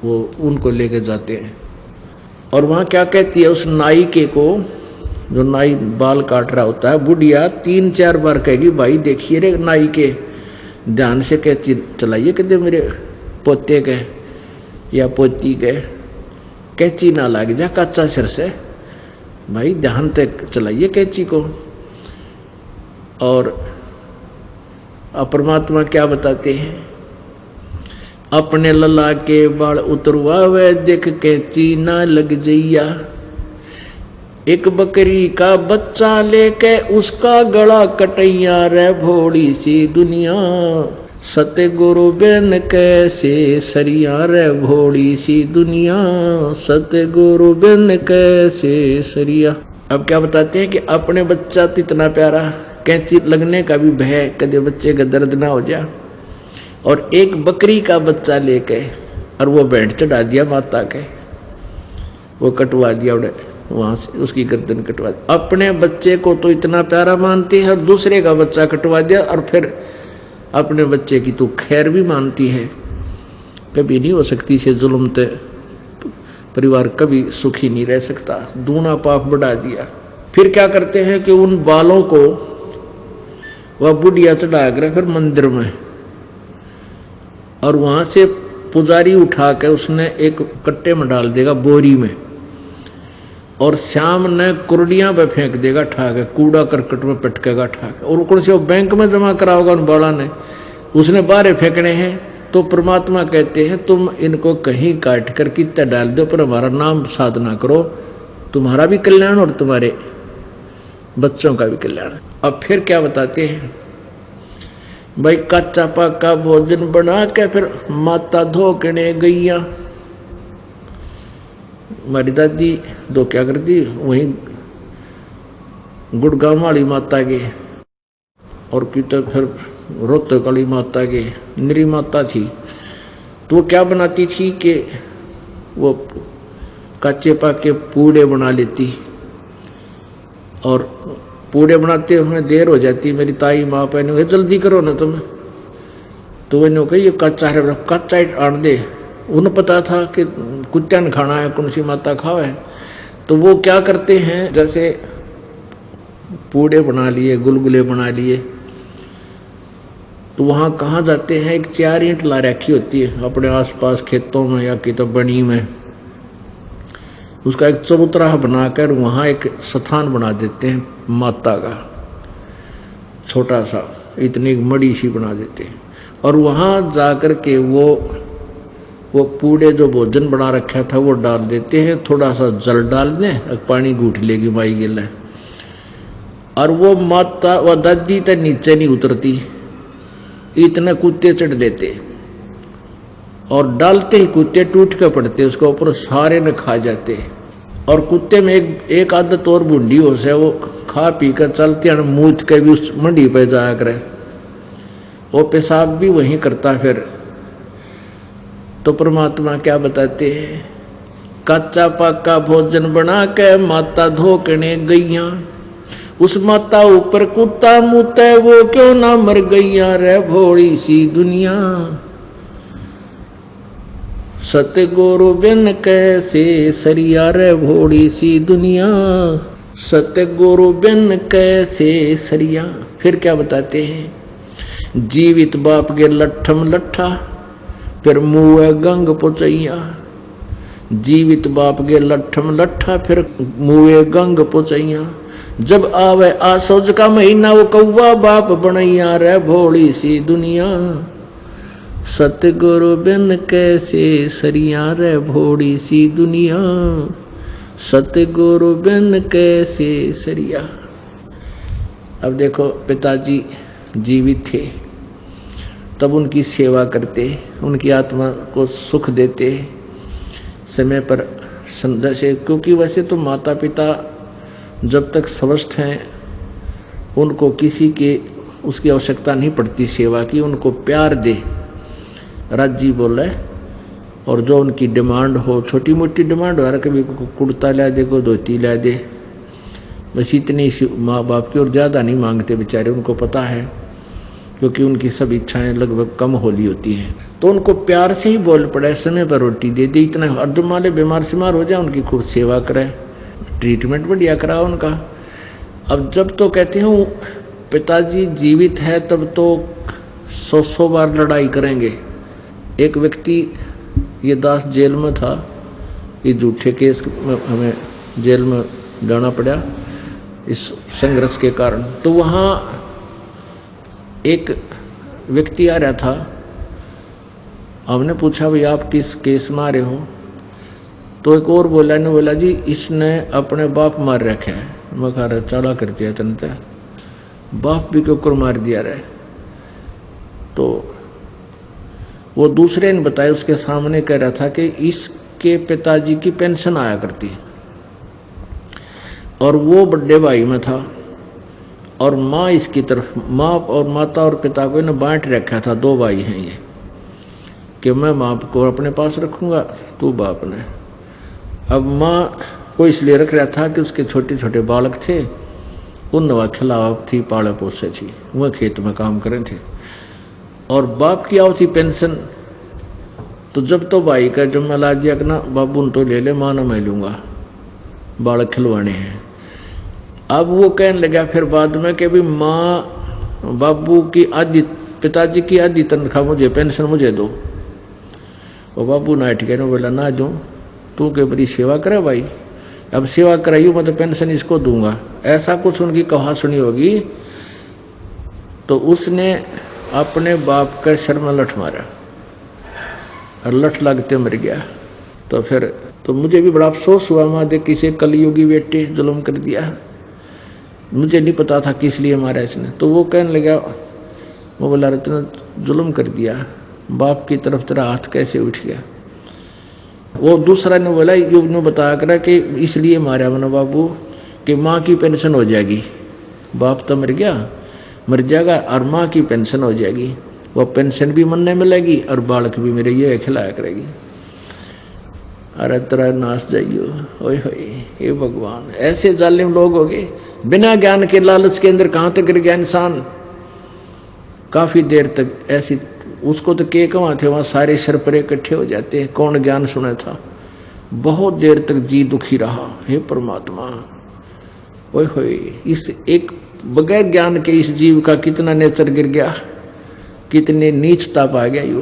वो उनको लेके जाते हैं। और वहाँ क्या कहती है, उस नाई के को, जो नाई बाल काट रहा होता है, बुढ़िया 3-4 बार कहेगी, भाई देखिए रे नाई के, ध्यान से कैंची चलाइए, कहते मेरे पोते के या पोती के कैंची ना लग जा कच्चा सिर से, भाई ध्यान तक चलाइए कैंची को। और परमात्मा क्या बताते हैं, अपने लला के बाल उतरवावे दिख के चीना लग जइया। एक बकरी का बच्चा लेके उसका गला कटैया, रे भोली सी दुनिया सतगुरु बिन कैसे सरिया, रे भोली सी दुनिया सतगुरु बिन कैसे सरिया। अब क्या बताते हैं कि अपने बच्चा तो इतना प्यारा, कैंची लगने का भी भय, कदे बच्चे का दर्द ना हो जाए, और एक बकरी का बच्चा लेके और वो बैंड चढ़ा दिया माता के, वो कटवा दिया उन्हें, वहाँ से उसकी गर्दन कटवा दी। अपने बच्चे को तो इतना प्यारा मानती है और दूसरे का बच्चा कटवा दिया, और फिर अपने बच्चे की तो खैर भी मानती है। कभी नहीं हो सकती से जुल्म, ते परिवार कभी सुखी नहीं रह सकता, दूना पाप बढ़ा दिया। फिर क्या करते हैं कि उन बालों को वह बुढ़िया चढ़ा कर फिर मंदिर में, और वहाँ से पुजारी उठा के उसने एक कट्टे में डाल देगा, बोरी में, और शाम ने कुर्डियाँ पे फेंक देगा ठा के, कूड़ा करकट में पटकेगा ठा के, और कौन से वो बैंक में जमा करा होगा उन बाड़ा ने, उसने बाहर फेंकने हैं। तो परमात्मा कहते हैं तुम इनको कहीं काट कर कितना डाल दो, पर हमारा नाम साधना करो, तुम्हारा भी कल्याण और तुम्हारे बच्चों का भी कल्याण। अब फिर क्या बताते हैं, भाई कच्चा पक्का भोजन बना के फिर माता धोकने गईया। हमारी दादी दो क्या करती, वहीं गुड़गांव वाली माता के और की तो फिर रोहतक वाली माता के निरी माता थी, तो वो क्या बनाती थी कि वो कच्चे पक्के पूड़े बना लेती, और पूड़े बनाते हुए देर हो जाती, मेरी ताई माँ पहने जल्दी करो ना तुम, तो वो कही ये कच्चा है, कच्चा आन दे। उन्हें पता था कि कुत्ता ने खाना है, कौन सी माता खावा है, तो वो क्या करते हैं, जैसे पूड़े बना लिए, गुलगुले बना लिए, तो वहाँ कहाँ जाते हैं, एक 4 ईंट ला रखी होती है अपने आसपास खेतों में या कि तो बनी में, उसका एक चबूतरा बनाकर वहाँ एक स्थान बना देते हैं माता का, छोटा सा, इतनी मड़ी सी बना देते हैं। और वहाँ जाकर के वो पूड़े जो भोजन बना रखा था वो डाल देते हैं, थोड़ा सा जल डाल दें, पानी घूट लेगी माई गिला। और वो माता व दादी तो नीचे नहीं उतरती, इतने कुत्ते चढ़ लेते और डालते ही कुत्ते टूट के पड़ते उसके ऊपर, सारे न खा जाते। और कुत्ते में एक आदत और बूढ़ी हो से, वो खा पी कर चलते हैं, मूत के भी उस मंडी पे जाया करे, वो पेशाब भी वहीं करता। फिर तो परमात्मा क्या बताते हैं, कच्चा पक्का भोजन बना के माता धोकने गईया, उस माता ऊपर कुत्ता मुते, वो क्यों ना मर गईया रे भोली सी दुनिया। सतगुरु बिन कैसे सरिया रे भोली सी दुनिया, सतगुरु बिन कैसे सरिया। फिर क्या बताते हैं, जीवित बाप के लट्ठम लट्ठा, फिर मुँह गंग पुचैया। जीवित बाप के लट्ठम लट्ठा, फिर मुँह गंग पुचैया। जब आवे आसोज का महीना, वो कौवा बाप बनैया रे भोली सी दुनिया। सतगुरु बिन कैसे सरिया रे भोली सी दुनिया, सतगुरु बिन कैसे सरिया। अब देखो, पिताजी जीवित थे तब उनकी सेवा करते, उनकी आत्मा को सुख देते समय पर जैसे, क्योंकि वैसे तो माता पिता जब तक स्वस्थ हैं उनको किसी के उसकी आवश्यकता नहीं पड़ती सेवा की, उनको प्यार दे, राजी बोले, और जो उनकी डिमांड हो, छोटी मोटी डिमांड हो, कभी कुर्ता ला दे, को धोती ला दे, बस इतनी माँ बाप की, और ज़्यादा नहीं मांगते बेचारे, उनको पता है, क्योंकि उनकी सब इच्छाएं लगभग कम होली होती हैं। तो उनको प्यार से ही बोल पड़े, समय पर रोटी दे दी, इतना अर्जुन माले बीमार सीमार हो जाए उनकी खूब सेवा करे, ट्रीटमेंट बढ़िया करा उनका। अब जब तो कहते हैं पिताजी जीवित है तब तो 100 बार लड़ाई करेंगे। एक व्यक्ति, ये दास जेल में था, ये झूठे केस में हमें जेल में जाना पड़ा इस संघर्ष के कारण। तो वहाँ एक व्यक्ति आ रहा था, हमने पूछा भाई आप किस केस में आ रहे हो, तो एक और बोला ने बोला जी इसने अपने बाप मार रखे हैं। मैं कह रहा चला कर दिया तनते, बाप भी के ऊपर मार दिया रहे। तो वो दूसरे ने बताया, उसके सामने कह रहा था कि इसके पिताजी की पेंशन आया करती, और वो बड़े भाई में था, और माँ इसकी तरफ, माँ और माता और पिता को इन्हें बांट रखा था, 2 भाई हैं ये, कि मैं माँ को अपने पास रखूँगा, तू बाप ने। अब माँ को इसलिए रख रहा था कि उसके छोटे छोटे बालक थे, उन नवा खिलाफ थी, पाले पोसे थी, वह खेत में काम करे थे, और बाप की आओ थी पेंशन। तो जब तो भाई का जुम्मा ला दिया कि ना बाबू तो ले ले, माँ ना मैं लूँगा, बालक खिलवाने हैं। अब वो कहने लगा फिर बाद में कि भी माँ बाबू की आधी, पिताजी की आधी तनख्वाह मुझे, पेंशन मुझे दो। और बाबू नाइट के बोला ना दूँ, तू के बड़ी सेवा करे भाई, अब सेवा कराइयो मैं तो पेंशन इसको दूंगा, ऐसा कुछ उनकी कहा सुनी होगी। तो उसने अपने बाप का सर में लठ मारा और लठ लगते मर गया। तो फिर तो मुझे भी बड़ा अफसोस हुआ, माँ देख किसी कलयुगी बेटे जुल्म कर दिया, मुझे नहीं पता था किस लिए मारा इसने। तो वो कहने लगा, वो बोला इतना जुल्म कर दिया, बाप की तरफ तेरा हाथ कैसे उठ गया। वो दूसरा ने बोला, युग ने बताया करा कि इसलिए मारा मैंने बाबू कि माँ की पेंशन हो जाएगी, बाप तो मर गया, मर जाएगा और माँ की पेंशन हो जाएगी, वो पेंशन भी मन में मिलेगी और बालक भी मेरे ये खिलाया करेगी। अरे तेरा नाश जाइयो, ओए होए हे भगवान, ऐसे जालिम लोग हो गए, बिना ज्ञान के लालच के अंदर कहाँ तक गिर गया इंसान। काफ़ी देर तक ऐसी, उसको तो के कहाँ थे, वहाँ सारे सरपरे इकट्ठे हो जाते हैं, कौन ज्ञान सुना था। बहुत देर तक जी दुखी रहा, हे परमात्मा, ओए होए, इस एक बगैर ज्ञान के इस जीव का कितना नेचर गिर गया, कितने नीचता पा गया यू।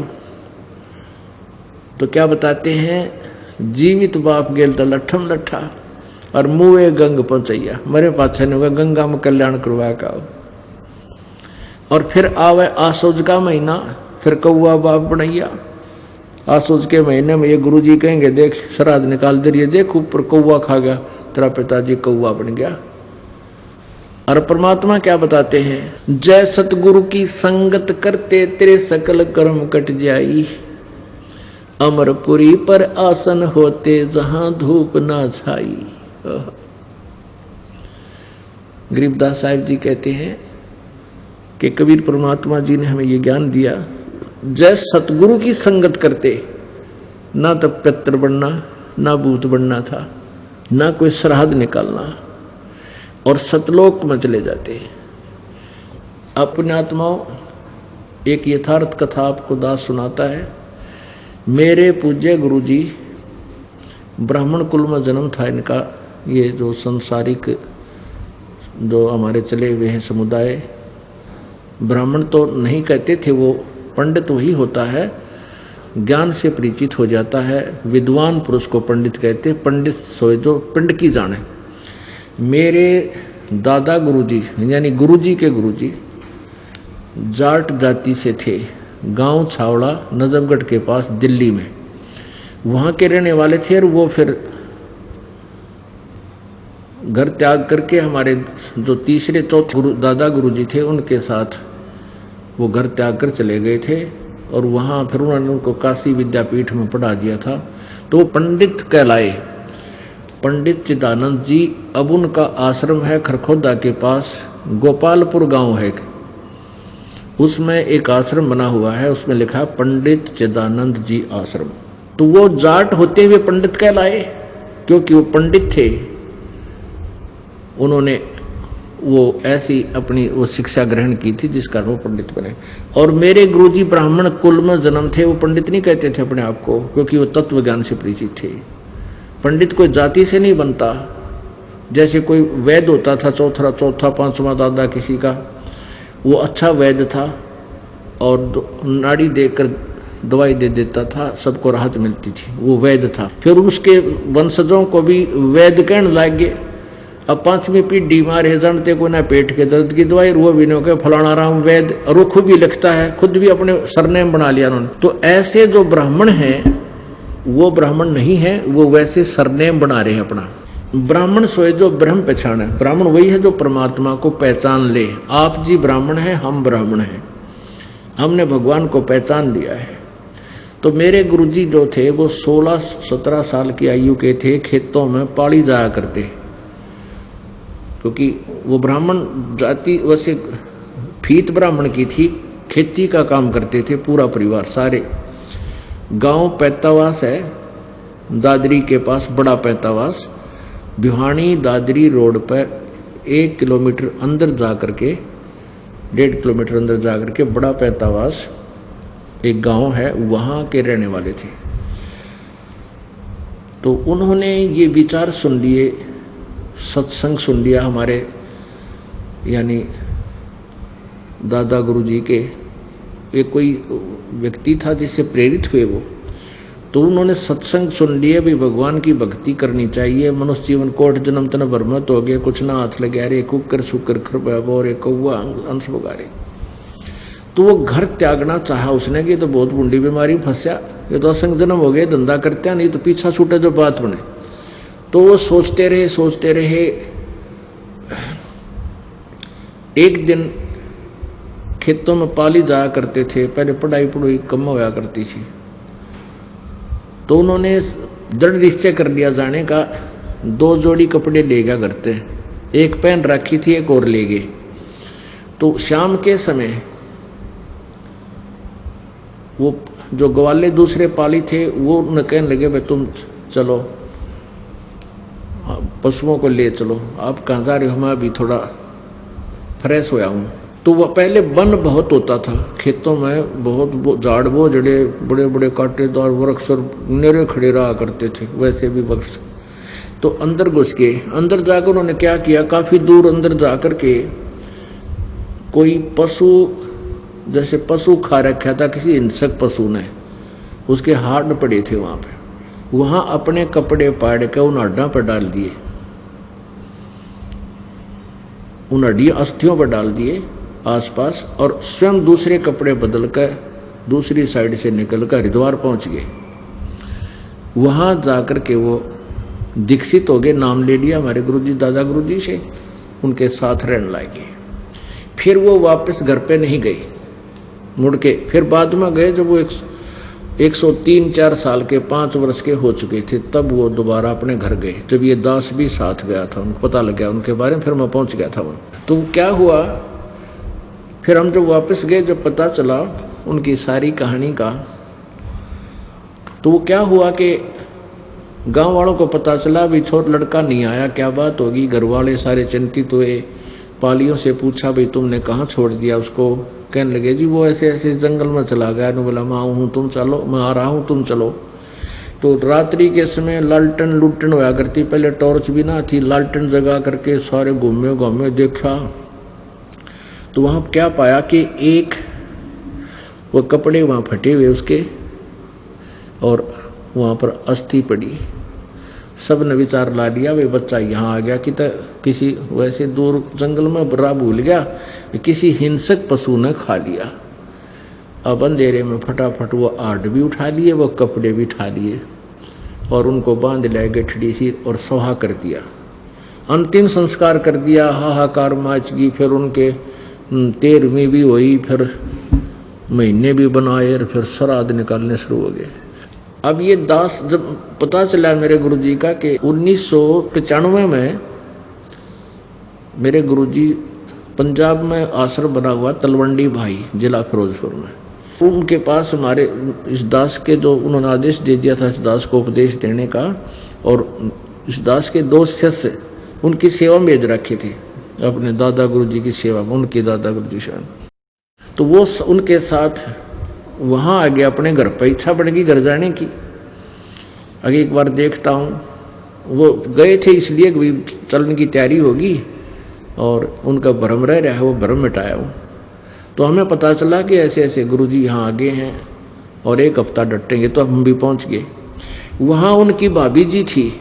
तो क्या बताते हैं, जीवित बाप गेल तो लट्ठम लट्ठा और मुए गंग पहुंचैया, मरे पाछे ने होगा गंगा में कल्याण करवा का। और फिर आवे आसोज का महीना, फिर कौआ बाप बनैया। आसोज के महीने में ये गुरुजी कहेंगे देख श्राद्ध निकाल दे रही है, देख ऊपर कौआ खा गया, तेरा पिताजी कौआ बन गया। और परमात्मा क्या बताते हैं, जय सतगुरु की संगत करते तेरे सकल कर्म कट जाई, अमरपुरी पर आसन होते जहां धूप ना छाई। गरीबदास साहिब जी कहते हैं कि कबीर परमात्मा जी ने हमें ये ज्ञान दिया, जय सतगुरु की संगत करते ना तो पितर बनना, ना भूत बनना था, ना कोई श्राद्ध निकालना, और सतलोक में चले जाते हैं। अपने आत्माओं, एक यथार्थ कथा आपको दास सुनाता है। मेरे पूज्य गुरुजी, ब्राह्मण कुल में जन्म था इनका। ये जो संसारिक जो हमारे चले हुए हैं समुदाय, ब्राह्मण तो नहीं कहते थे, वो पंडित वही होता है ज्ञान से परिचित हो जाता है। विद्वान पुरुष को पंडित कहते, पंडित सोए जो पिंड की जाने। मेरे दादा गुरुजी यानी गुरुजी के गुरुजी जाट जाति से थे, गांव छावड़ा नजफगढ़ के पास दिल्ली में, वहाँ के रहने वाले थे। और वो फिर घर त्याग करके हमारे जो तीसरे चौथे दादा गुरुजी थे उनके साथ वो घर त्याग कर चले गए थे। और वहाँ फिर उन्होंने उनको काशी विद्यापीठ में पढ़ा दिया था, तो वो पंडित कहलाए। पंडित चिदानंद जी, अब उनका आश्रम है खरखोदा के पास, गोपालपुर गांव है, उसमें एक आश्रम बना हुआ है, उसमें लिखा पंडित चिदानंद जी आश्रम। तो वो जाट होते हुए पंडित कहलाए, क्योंकि वो पंडित थे। उन्होंने वो ऐसी अपनी वो शिक्षा ग्रहण की थी जिस कारण वो पंडित बने। और मेरे गुरुजी ब्राह्मण कुल में जन्म थे, वो पंडित नहीं कहते थे अपने आप को, क्योंकि वो तत्व ज्ञान से परिचित थे। पंडित कोई जाति से नहीं बनता, जैसे कोई वैद्य होता था, चौथा पांचवा दादा किसी का, वो अच्छा वैद्य था और नाड़ी देकर दवाई दे देता था, सबको राहत मिलती थी, वो वैद्य था। फिर उसके वंशजों को भी वैद्य कहने लग गए। अब पांचवी पीढ़ी मारे जानते को ना पेट के दर्द की दवाई, वो भी नहीं फलाना राम वैद्य, और वो खुद भी लिखता है, खुद भी अपने सरनेम बना लिया उन्होंने। तो ऐसे जो ब्राह्मण हैं वो ब्राह्मण नहीं है, वो वैसे सरनेम बना रहे हैं अपना। ब्राह्मण सोए जो ब्रह्म पहचान है, ब्राह्मण वही है जो परमात्मा को पहचान ले। आप जी ब्राह्मण हैं, हम ब्राह्मण हैं, हमने भगवान को पहचान लिया है। तो मेरे गुरुजी जो थे वो 16-17 साल की आयु के थे, खेतों में पाली जाया करते, क्योंकि वो ब्राह्मण जाति वैसे फीत ब्राह्मण की थी, खेती का काम करते थे पूरा परिवार सारे। गांव पैतावास है दादरी के पास, बड़ा पैतावास, भिवानी दादरी रोड पर 1 किलोमीटर अंदर जा करके, 1.5 किलोमीटर अंदर जा करके बड़ा पैतावास एक गांव है, वहाँ के रहने वाले थे। तो उन्होंने ये विचार सुन लिए, सत्संग सुन लिया हमारे यानी दादा गुरुजी के। एक कोई व्यक्ति था जिससे प्रेरित हुए वो, तो उन्होंने सत्संग सुन लिए भी भगवान की भक्ति करनी चाहिए। मनुष्य जीवन कोट जन्म तन भरमत हो गए, कुछ ना हाथ लगे रे, कुकर शुकर खरबाबो रे कौआ अंश बगारे। तो वो घर त्यागना चाहा उसने कि तो बहुत बूढ़ी बीमारी फंसा, ये तो असंग जन्म हो गए, धंधा करते नहीं तो पीछा छूटे जो बात बने। तो वो सोचते रहे। एक दिन खेतों में पाली जाया करते थे, पहले पढ़ाई कम होया करती थी, तो उन्होंने दृढ़ निश्चय कर लिया जाने का, 2 जोड़ी कपड़े ले गया करते, एक पहन रखी थी, एक और ले गए। तो शाम के समय वो जो ग्वाले दूसरे पाली थे वो उन्हें कहने लगे भाई तुम चलो पशुओं को ले चलो, आप कहाँ जा रहे हो, मैं अभी थोड़ा फ्रेश होया हूँ। तो वह पहले वन बहुत होता था खेतों में, बहुत झाड़ वो जड़े बड़े बड़े कांटेदार वृक्ष और नेरे खड़े रहा करते थे, वैसे भी वृक्ष। तो अंदर घुस के, अंदर जाकर उन्होंने क्या किया, काफ़ी दूर अंदर जा कर के कोई पशु, जैसे पशु खा रखा था किसी हिंसक पशु ने, उसके हाथ पड़े थे वहाँ पे, वहां अपने कपड़े पाड़ के उन हड्डा पर डाल दिए, उन हड्डियों अस्थियों पर डाल दिए आसपास, और स्वयं दूसरे कपड़े बदल कर दूसरी साइड से निकल कर हरिद्वार पहुंच गए। वहां जाकर के वो दीक्षित हो गए, नाम ले लिया हमारे गुरुजी दादा गुरुजी से, उनके साथ रहने लगे। फिर वो वापस घर पे नहीं गए मुड़ के, फिर बाद में गए जब वो 103-4 साल के 5 वर्ष के हो चुके थे, तब वो दोबारा अपने घर गए। जब ये दास भी साथ गया था, उनको पता लग गया उनके बारे में, फिर मैं पहुंच गया था वहाँ। तो क्या हुआ, फिर हम जब वापस गए, जब पता चला उनकी सारी कहानी का, तो वो क्या हुआ कि गांव वालों को पता चला भी छोटा लड़का नहीं आया, क्या बात होगी। घर वाले सारे चिंतित हुए, पालियों से पूछा भाई तुमने कहाँ छोड़ दिया उसको। कहने लगे जी वो ऐसे ऐसे जंगल में चला गया। ने बोला मैं हूँ, तुम चलो, मैं आ रहा हूँ, तुम चलो। तो रात्रि के समय लालटन लुटन हुआ करती, पहले टॉर्च भी ना थी, लालटन जगा करके सारे घूमे देखा। तो वहाँ क्या पाया कि एक वो कपड़े वहाँ फटे हुए उसके, और वहाँ पर अस्थि पड़ी। सब ने विचार ला लिया वे बच्चा यहाँ आ गया कि किसी वैसे दूर जंगल में बड़ा भूल गया, किसी हिंसक पशु ने खा लिया। अब अंधेरे में फटाफट वो आड़ भी उठा लिए, वो कपड़े भी उठा लिए, और उनको बांध लिया गठड़ी सी और सहा कर दिया, अंतिम संस्कार कर दिया। हाहाकार मच गई। फिर उनके 13वीं भी हुई, फिर महीने भी बनाए, और फिर श्राद्ध निकालने शुरू हो गए। अब ये दास जब पता चला मेरे गुरुजी का कि 1995 में मेरे गुरुजी पंजाब में आश्रम बना हुआ तलवंडी भाई जिला फिरोजपुर में, उनके पास हमारे इस दास के जो उन्होंने आदेश दे दिया था इस दास को उपदेश देने का, और इस दास के 2 शिष्य उनकी सेवा में भेज रखे थे, अपने दादा गुरुजी की सेवा में, उनके दादा गुरुजी से। तो वो उनके साथ वहाँ आ गया अपने घर पर। इच्छा बढ़ गई घर जाने की। आगे एक बार देखता हूँ, वो गए थे इसलिए कि चलने की तैयारी होगी, और उनका भ्रम रह रहा है, वो भ्रम मिटाया हूँ। तो हमें पता चला कि ऐसे ऐसे गुरुजी यहाँ आगे हैं और 1 हफ्ता डटेंगे, तो हम भी पहुँच गए। वहाँ उनकी भाभी जी थी,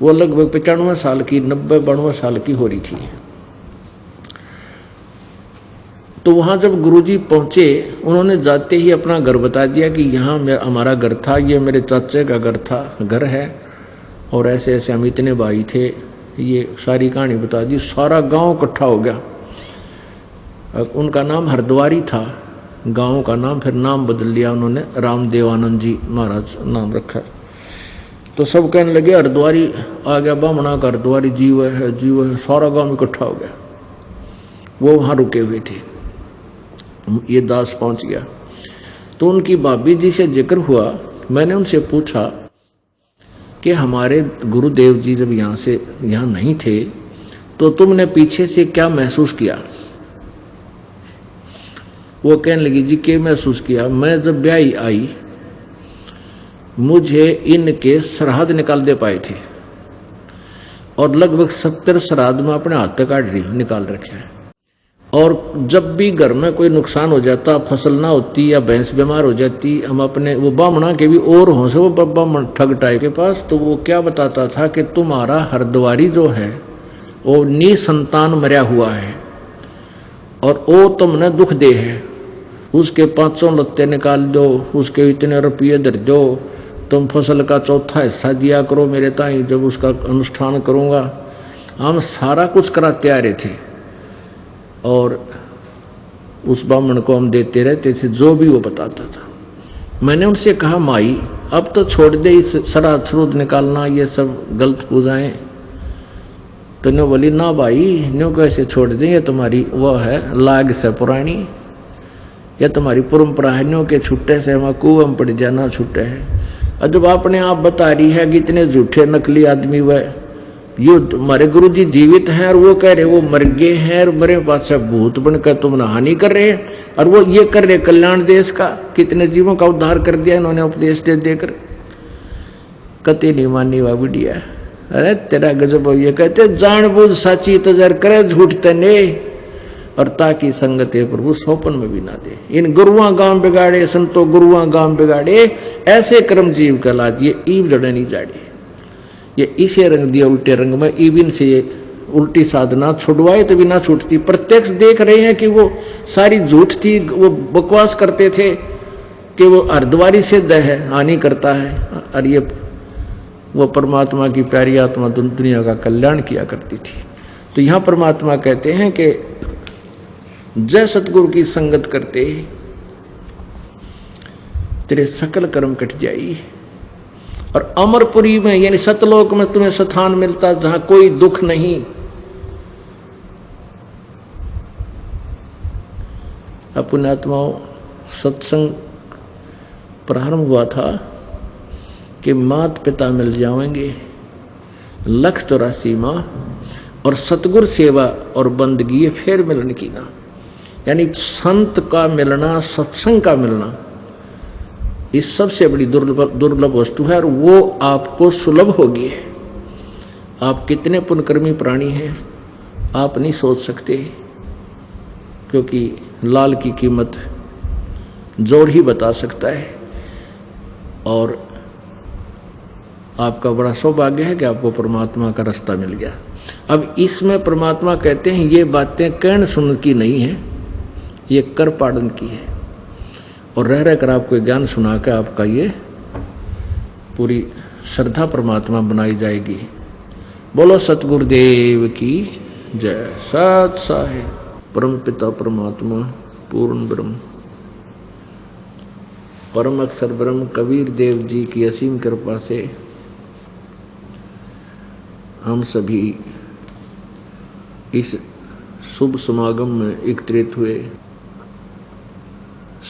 वो लगभग 95 साल की, 90-92 साल की हो रही थी। तो वहाँ जब गुरुजी पहुँचे, उन्होंने जाते ही अपना घर बता दिया कि यहाँ हमारा घर था, ये मेरे चाचे का घर है, और ऐसे ऐसे हम इतने भाई थे, ये सारी कहानी बता दी। सारा गांव इकट्ठा हो गया। उनका नाम हरद्वारी था गांव का नाम, फिर नाम बदल लिया उन्होंने, रामदेवानंद जी महाराज नाम रखा। तो सब कहने लगे हरद्वारी आ गया, बामणा का हरद्वारी जीव है। सारा गांव इकट्ठा हो गया। वो वहाँ रुके हुए थे। ये दास पहुंच गया। तो उनकी भाभी जी से जिक्र हुआ। मैंने उनसे पूछा कि हमारे गुरुदेव जी जब यहाँ नहीं थे, तो तुमने पीछे से क्या महसूस किया? वो कहने लगी जी क्या महसूस किया, मैं जब ब्याही आई, मुझे इनके श्राद्ध निकाल दे पाए थे, और लगभग 70 श्राद्ध में अपने हाथ तक काट रही निकाल रखे हैं। और जब भी घर में कोई नुकसान हो जाता, फसल ना होती या भैंस बीमार हो जाती, हम अपने वो बामणा के भी और हों से वो बामण ठग टाइप के पास, तो वो क्या बताता था कि तुम्हारा हरद्वारी जो है वो निसंतान मरा हुआ है, और वो तुमने दुख दे है, उसके 500 लत्ते निकाल दो, उसके इतने रुपये दे दो, तुम फसल का चौथा हिस्सा दिया करो मेरे ताई, जब उसका अनुष्ठान करूँगा। हम सारा कुछ कराते आ रहे थे, और उस ब्राह्मण को हम देते रहते थे जो भी वो बताता था। मैंने उनसे कहा माई अब तो छोड़ दे इस श्राद्ध श्रुद्ध निकालना, ये सब गलत पूजाएं। तो न्यू बोली ना भाई, न्यू कैसे छोड़ दें, ये तुम्हारी वो है लाग से पुरानी, यह तुम्हारी परंपरा है, न्यू के छुट्टे से हम कुएं में पड़ जाना छुट्टे है। और जब आपने आप बता रही है कि इतने झूठे नकली आदमी वह यो हमारे गुरु जी जीवित हैं, और वो कह रहे वो मर गए हैं, और मरे पास भूत बनकर तुमने हानि कर रहे हैं, और वो ये कर रहे कल्याण देश का, कितने जीवों का उद्धार कर दिया इन्होंने उपदेश दे देकर। कते नहीं मानी हुआ बिटिया, अरे तेरा गजब। ये कहते जानबूझ साची तजर करे झूठ तने, और ताकि संगत है प्रभु सौपन में भी ना दे। इन गुरुआ गांव बिगाड़े संतो गुरुआ गांव बिगाड़े, ऐसे कर्म जीव कहलात। ये ईब जड़े नहीं जाड़े, ये इसे रंग दिया उल्टे रंग में। ईबिन से ये उल्टी साधना छुड़वाए तो भी ना छूटती। प्रत्यक्ष देख रहे हैं कि वो सारी झूठ थी, वो बकवास करते थे कि वो अर्धवारी सिद्ध है, हानि करता है, और ये वो परमात्मा की प्यारी आत्मा दुनिया का कल्याण किया करती थी। तो यहाँ परमात्मा कहते हैं कि जय सतगुरु की संगत करते तेरे सकल कर्म कट जाई, और अमरपुरी में यानी सतलोक में तुम्हें स्थान मिलता जहां कोई दुख नहीं। पुण्यात्माओं, सत्संग प्रारंभ हुआ था कि मात पिता मिल जाएंगे, 184 माँ, और सतगुरु सेवा और बंदगी फिर मिलन की ना। यानी संत का मिलना, सत्संग का मिलना, इस सबसे बड़ी दुर्लभ वस्तु है, और वो आपको सुलभ होगी। आप कितने पुण्यकर्मी प्राणी हैं आप नहीं सोच सकते, क्योंकि लाल की कीमत जोर ही बता सकता है। और आपका बड़ा सौभाग्य है कि आपको परमात्मा का रास्ता मिल गया। अब इसमें परमात्मा कहते हैं ये बातें कहन सुन की नहीं है, ये कर पाड़न की है, और रह रह कर आपको ज्ञान सुना के आपका ये पूरी श्रद्धा परमात्मा बनाई जाएगी। बोलो सतगुरुदेव की जय। सत साहिब परम पिता परमात्मा पूर्ण ब्रह्म परम अक्षर ब्रह्म कबीर देव जी की असीम कृपा से हम सभी इस शुभ समागम में एकत्रित हुए।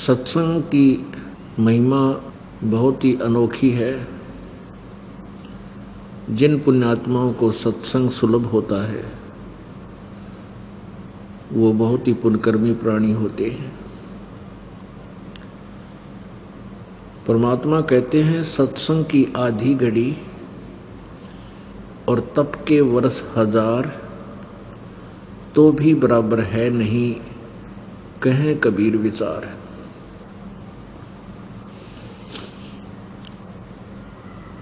सत्संग की महिमा बहुत ही अनोखी है। जिन पुण्यात्माओं को सत्संग सुलभ होता है वो बहुत ही पुण्यकर्मी प्राणी होते हैं। परमात्मा कहते हैं सत्संग की आधी घड़ी और तप के वर्ष 1000 तो भी बराबर है नहीं, कहें कबीर विचार।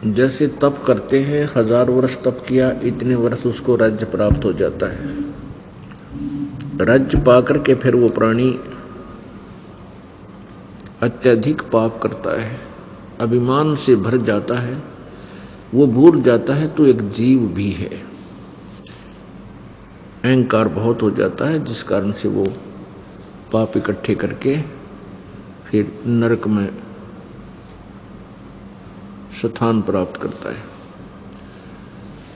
जैसे तप करते हैं, 1000 वर्ष तप किया, इतने वर्ष उसको राज्य प्राप्त हो जाता है। राज्य पाकर के फिर वो प्राणी अत्यधिक पाप करता है, अभिमान से भर जाता है, वो भूल जाता है तो एक जीव भी है। अहंकार बहुत हो जाता है, जिस कारण से वो पाप इकट्ठे करके फिर नरक में स्थान प्राप्त करता है।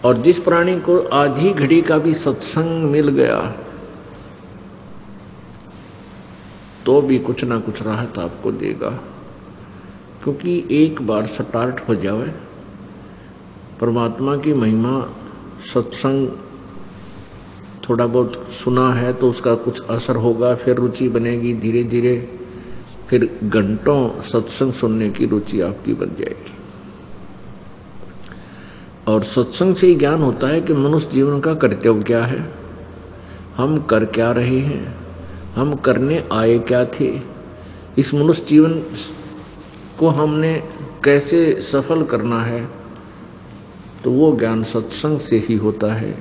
और जिस प्राणी को आधी घड़ी का भी सत्संग मिल गया तो भी कुछ ना कुछ राहत आपको देगा, क्योंकि एक बार स्टार्ट हो जाए परमात्मा की महिमा, सत्संग थोड़ा बहुत सुना है तो उसका कुछ असर होगा, फिर रुचि बनेगी, धीरे धीरे फिर घंटों सत्संग सुनने की रुचि आपकी बन जाएगी। और सत्संग से ही ज्ञान होता है कि मनुष्य जीवन का कर्तव्य क्या है, हम कर क्या रहे हैं, हम करने आए क्या थे, इस मनुष्य जीवन को हमने कैसे सफल करना है। तो वो ज्ञान सत्संग से ही होता है।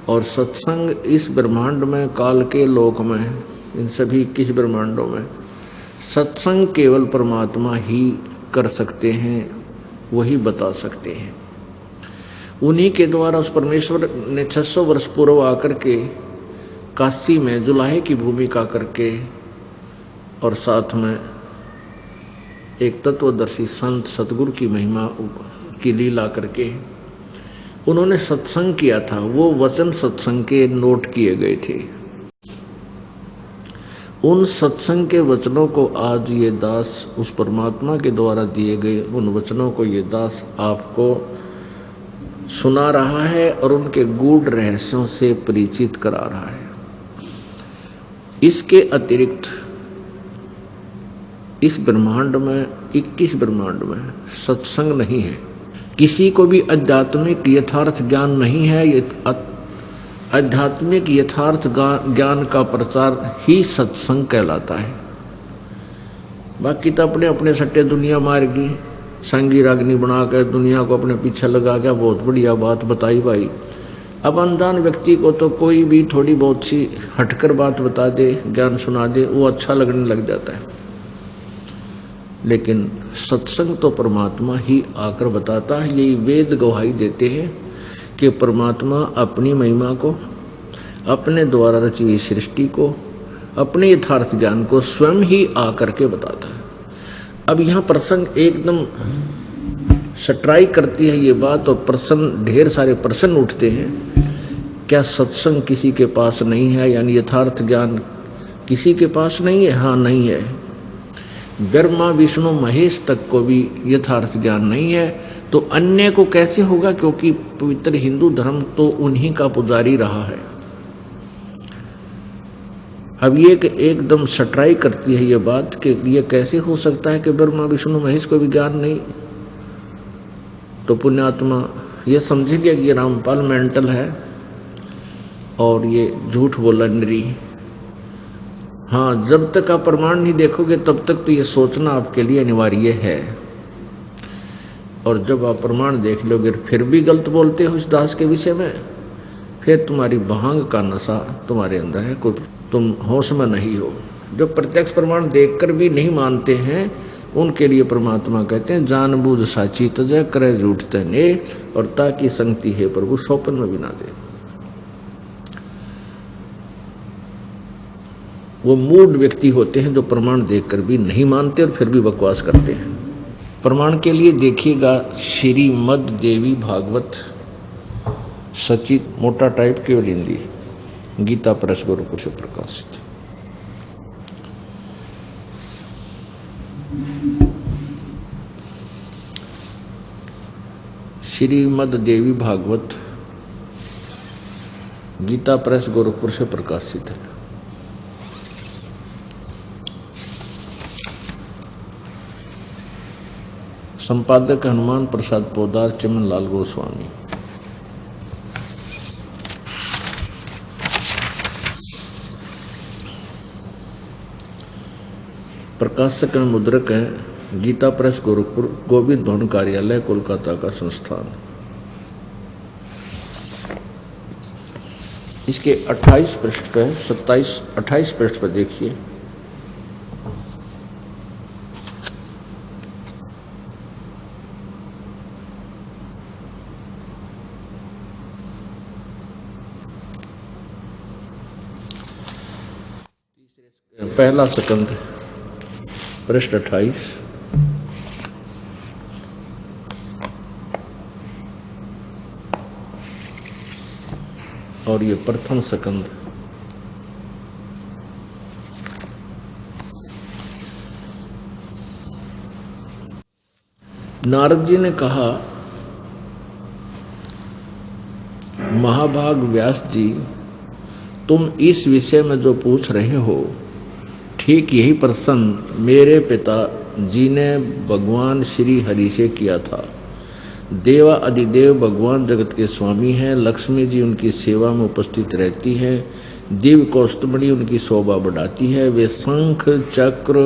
और सत्संग इस ब्रह्मांड में, काल के लोक में, इन सभी 21 ब्रह्मांडों में सत्संग केवल परमात्मा ही कर सकते हैं, वही बता सकते हैं। उन्हीं के द्वारा उस परमेश्वर ने 600 वर्ष पूर्व आकर के काशी में जुलाहे की भूमिका करके और साथ में एक तत्वदर्शी संत सतगुरु की महिमा की लीला करके उन्होंने सत्संग किया था। वो वचन सत्संग के नोट किए गए थे। उन सत्संग के वचनों को आज ये दास उस परमात्मा के द्वारा दिए गए उन वचनों को ये दास आपको सुना रहा है और उनके गूढ़ रहस्यों से परिचित करा रहा है। इसके अतिरिक्त इस ब्रह्मांड में, 21 ब्रह्मांड में सत्संग नहीं है। किसी को भी आध्यात्मिक यथार्थ ज्ञान नहीं है, ये आध्यात्मिक यथार्थ ज्ञान का प्रचार ही सत्संग कहलाता है। बाकी तो अपने अपने सट्टे दुनिया मार गई, संगी रागनी बना कर दुनिया को अपने पीछे लगा के बहुत बढ़िया बात बताई भाई। अब अनजान व्यक्ति को तो कोई भी थोड़ी बहुत सी हटकर बात बता दे, ज्ञान सुना दे, वो अच्छा लगने लग जाता है। लेकिन सत्संग तो परमात्मा ही आकर बताता है। यही वेद गवाही देते हैं कि परमात्मा अपनी महिमा को, अपने द्वारा रची हुई सृष्टि को, अपने यथार्थ ज्ञान को स्वयं ही आकर के बताता है। अब यहाँ प्रसंग एकदम सट्राई करती है ये बात, और प्रश्न, ढेर सारे प्रश्न उठते हैं। क्या सत्संग किसी के पास नहीं है, यानी यथार्थ ज्ञान किसी के पास नहीं है? हाँ, नहीं है। ब्रह्मा विष्णु महेश तक को भी यथार्थ ज्ञान नहीं है, तो अन्य को कैसे होगा? क्योंकि पवित्र हिंदू धर्म तो उन्हीं का पुजारी रहा है। अब ये एकदम सट्राई करती है ये बात कि ये कैसे हो सकता है कि ब्रह्मा विष्णु महेश को भी ज्ञान नहीं। तो पुण्यात्मा ये समझेंगे कि रामपाल मेंटल है और ये झूठ बोला नरी। हाँ, जब तक आप प्रमाण नहीं देखोगे तब तक तो ये सोचना आपके लिए अनिवार्य है, और जब आप प्रमाण देख लोगे फिर भी गलत बोलते हो इस दास के विषय में, फिर तुम्हारी भांग का नशा तुम्हारे अंदर है, कोई तुम होश में नहीं हो। जो प्रत्यक्ष प्रमाण देखकर भी नहीं मानते हैं उनके लिए परमात्मा कहते हैं जानबूझ साची तजय करे झूठ तने, और ताकि संगति है प्रभु सौपन में भी ना दे। वो मूढ़ व्यक्ति होते हैं जो प्रमाण देखकर भी नहीं मानते और फिर भी बकवास करते हैं। प्रमाण के लिए देखिएगा श्रीमद् देवी भागवत सचित, मोटा टाइप, केवल हिंदी, गीता प्रेस गोरखपुर से प्रकाशित। श्रीमद् देवी भागवत गीता प्रेस गोरखपुर से प्रकाशित है। संपादक हनुमान प्रसाद पोदार, चिमन लाल गोस्वामी। प्रकाशक एवं मुद्रक है गीता प्रेस गोरखपुर, गोविंद भवन कार्यालय, कोलकाता का संस्थान। इसके 28 पृष्ठ पे, 28 पृष्ठ पर देखिए। पहला सकंद, पृष्ठ 28। और ये प्रथम सकंद। नारद जी ने कहा, महाभाग व्यास जी, तुम इस विषय में जो पूछ रहे हो ठीक यही प्रश्न मेरे पिता जी ने भगवान श्री हरि से किया था। देवा अधिदेव भगवान जगत के स्वामी हैं, लक्ष्मी जी उनकी सेवा में उपस्थित रहती है, दिव्य कौस्तुभमणि उनकी शोभा बढ़ाती है, वे शंख चक्र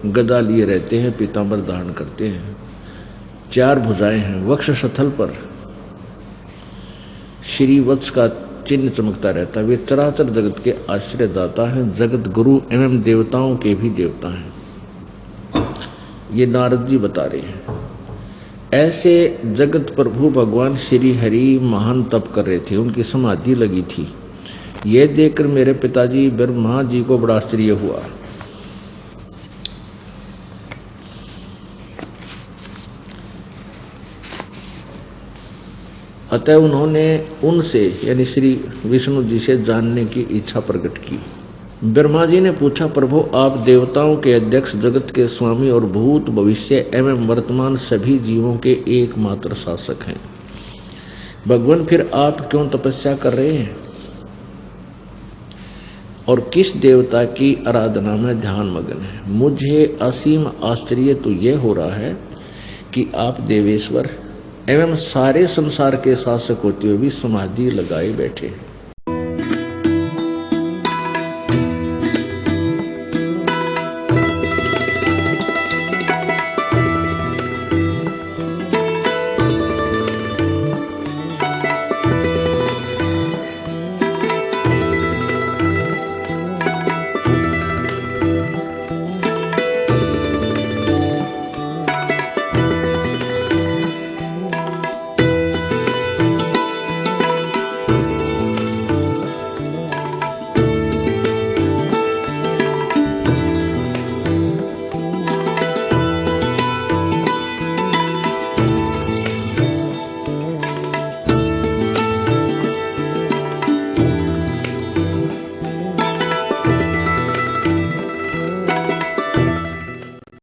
गदा लिए रहते हैं, पीतांबर धारण करते हैं, 4 भुजाएं हैं, वक्ष स्थल पर श्री वत्स का चिन्ह चमकता रहता है। वे चराचर जगत के आश्रयदाता हैं, जगत गुरु एवं देवताओं के भी देवता हैं। ये नारद जी बता रहे हैं। ऐसे जगत प्रभु भगवान श्री हरि महान तप कर रहे थे, उनकी समाधि लगी थी। ये देखकर मेरे पिताजी ब्रह्मा जी को बड़ा आश्चर्य हुआ। अतः उन्होंने उनसे यानी श्री विष्णु जी से जानने की इच्छा प्रकट की। ब्रह्मा जी ने पूछा, प्रभु आप देवताओं के अध्यक्ष, जगत के स्वामी और भूत भविष्य एवं वर्तमान सभी जीवों के एकमात्र शासक हैं। भगवान फिर आप क्यों तपस्या कर रहे हैं और किस देवता की आराधना में ध्यान मग्न है? मुझे असीम आश्चर्य तो यह हो रहा है कि आप देवेश्वर एवं सारे संसार के शासक होते हुए भी समाधि लगाए बैठे हैं।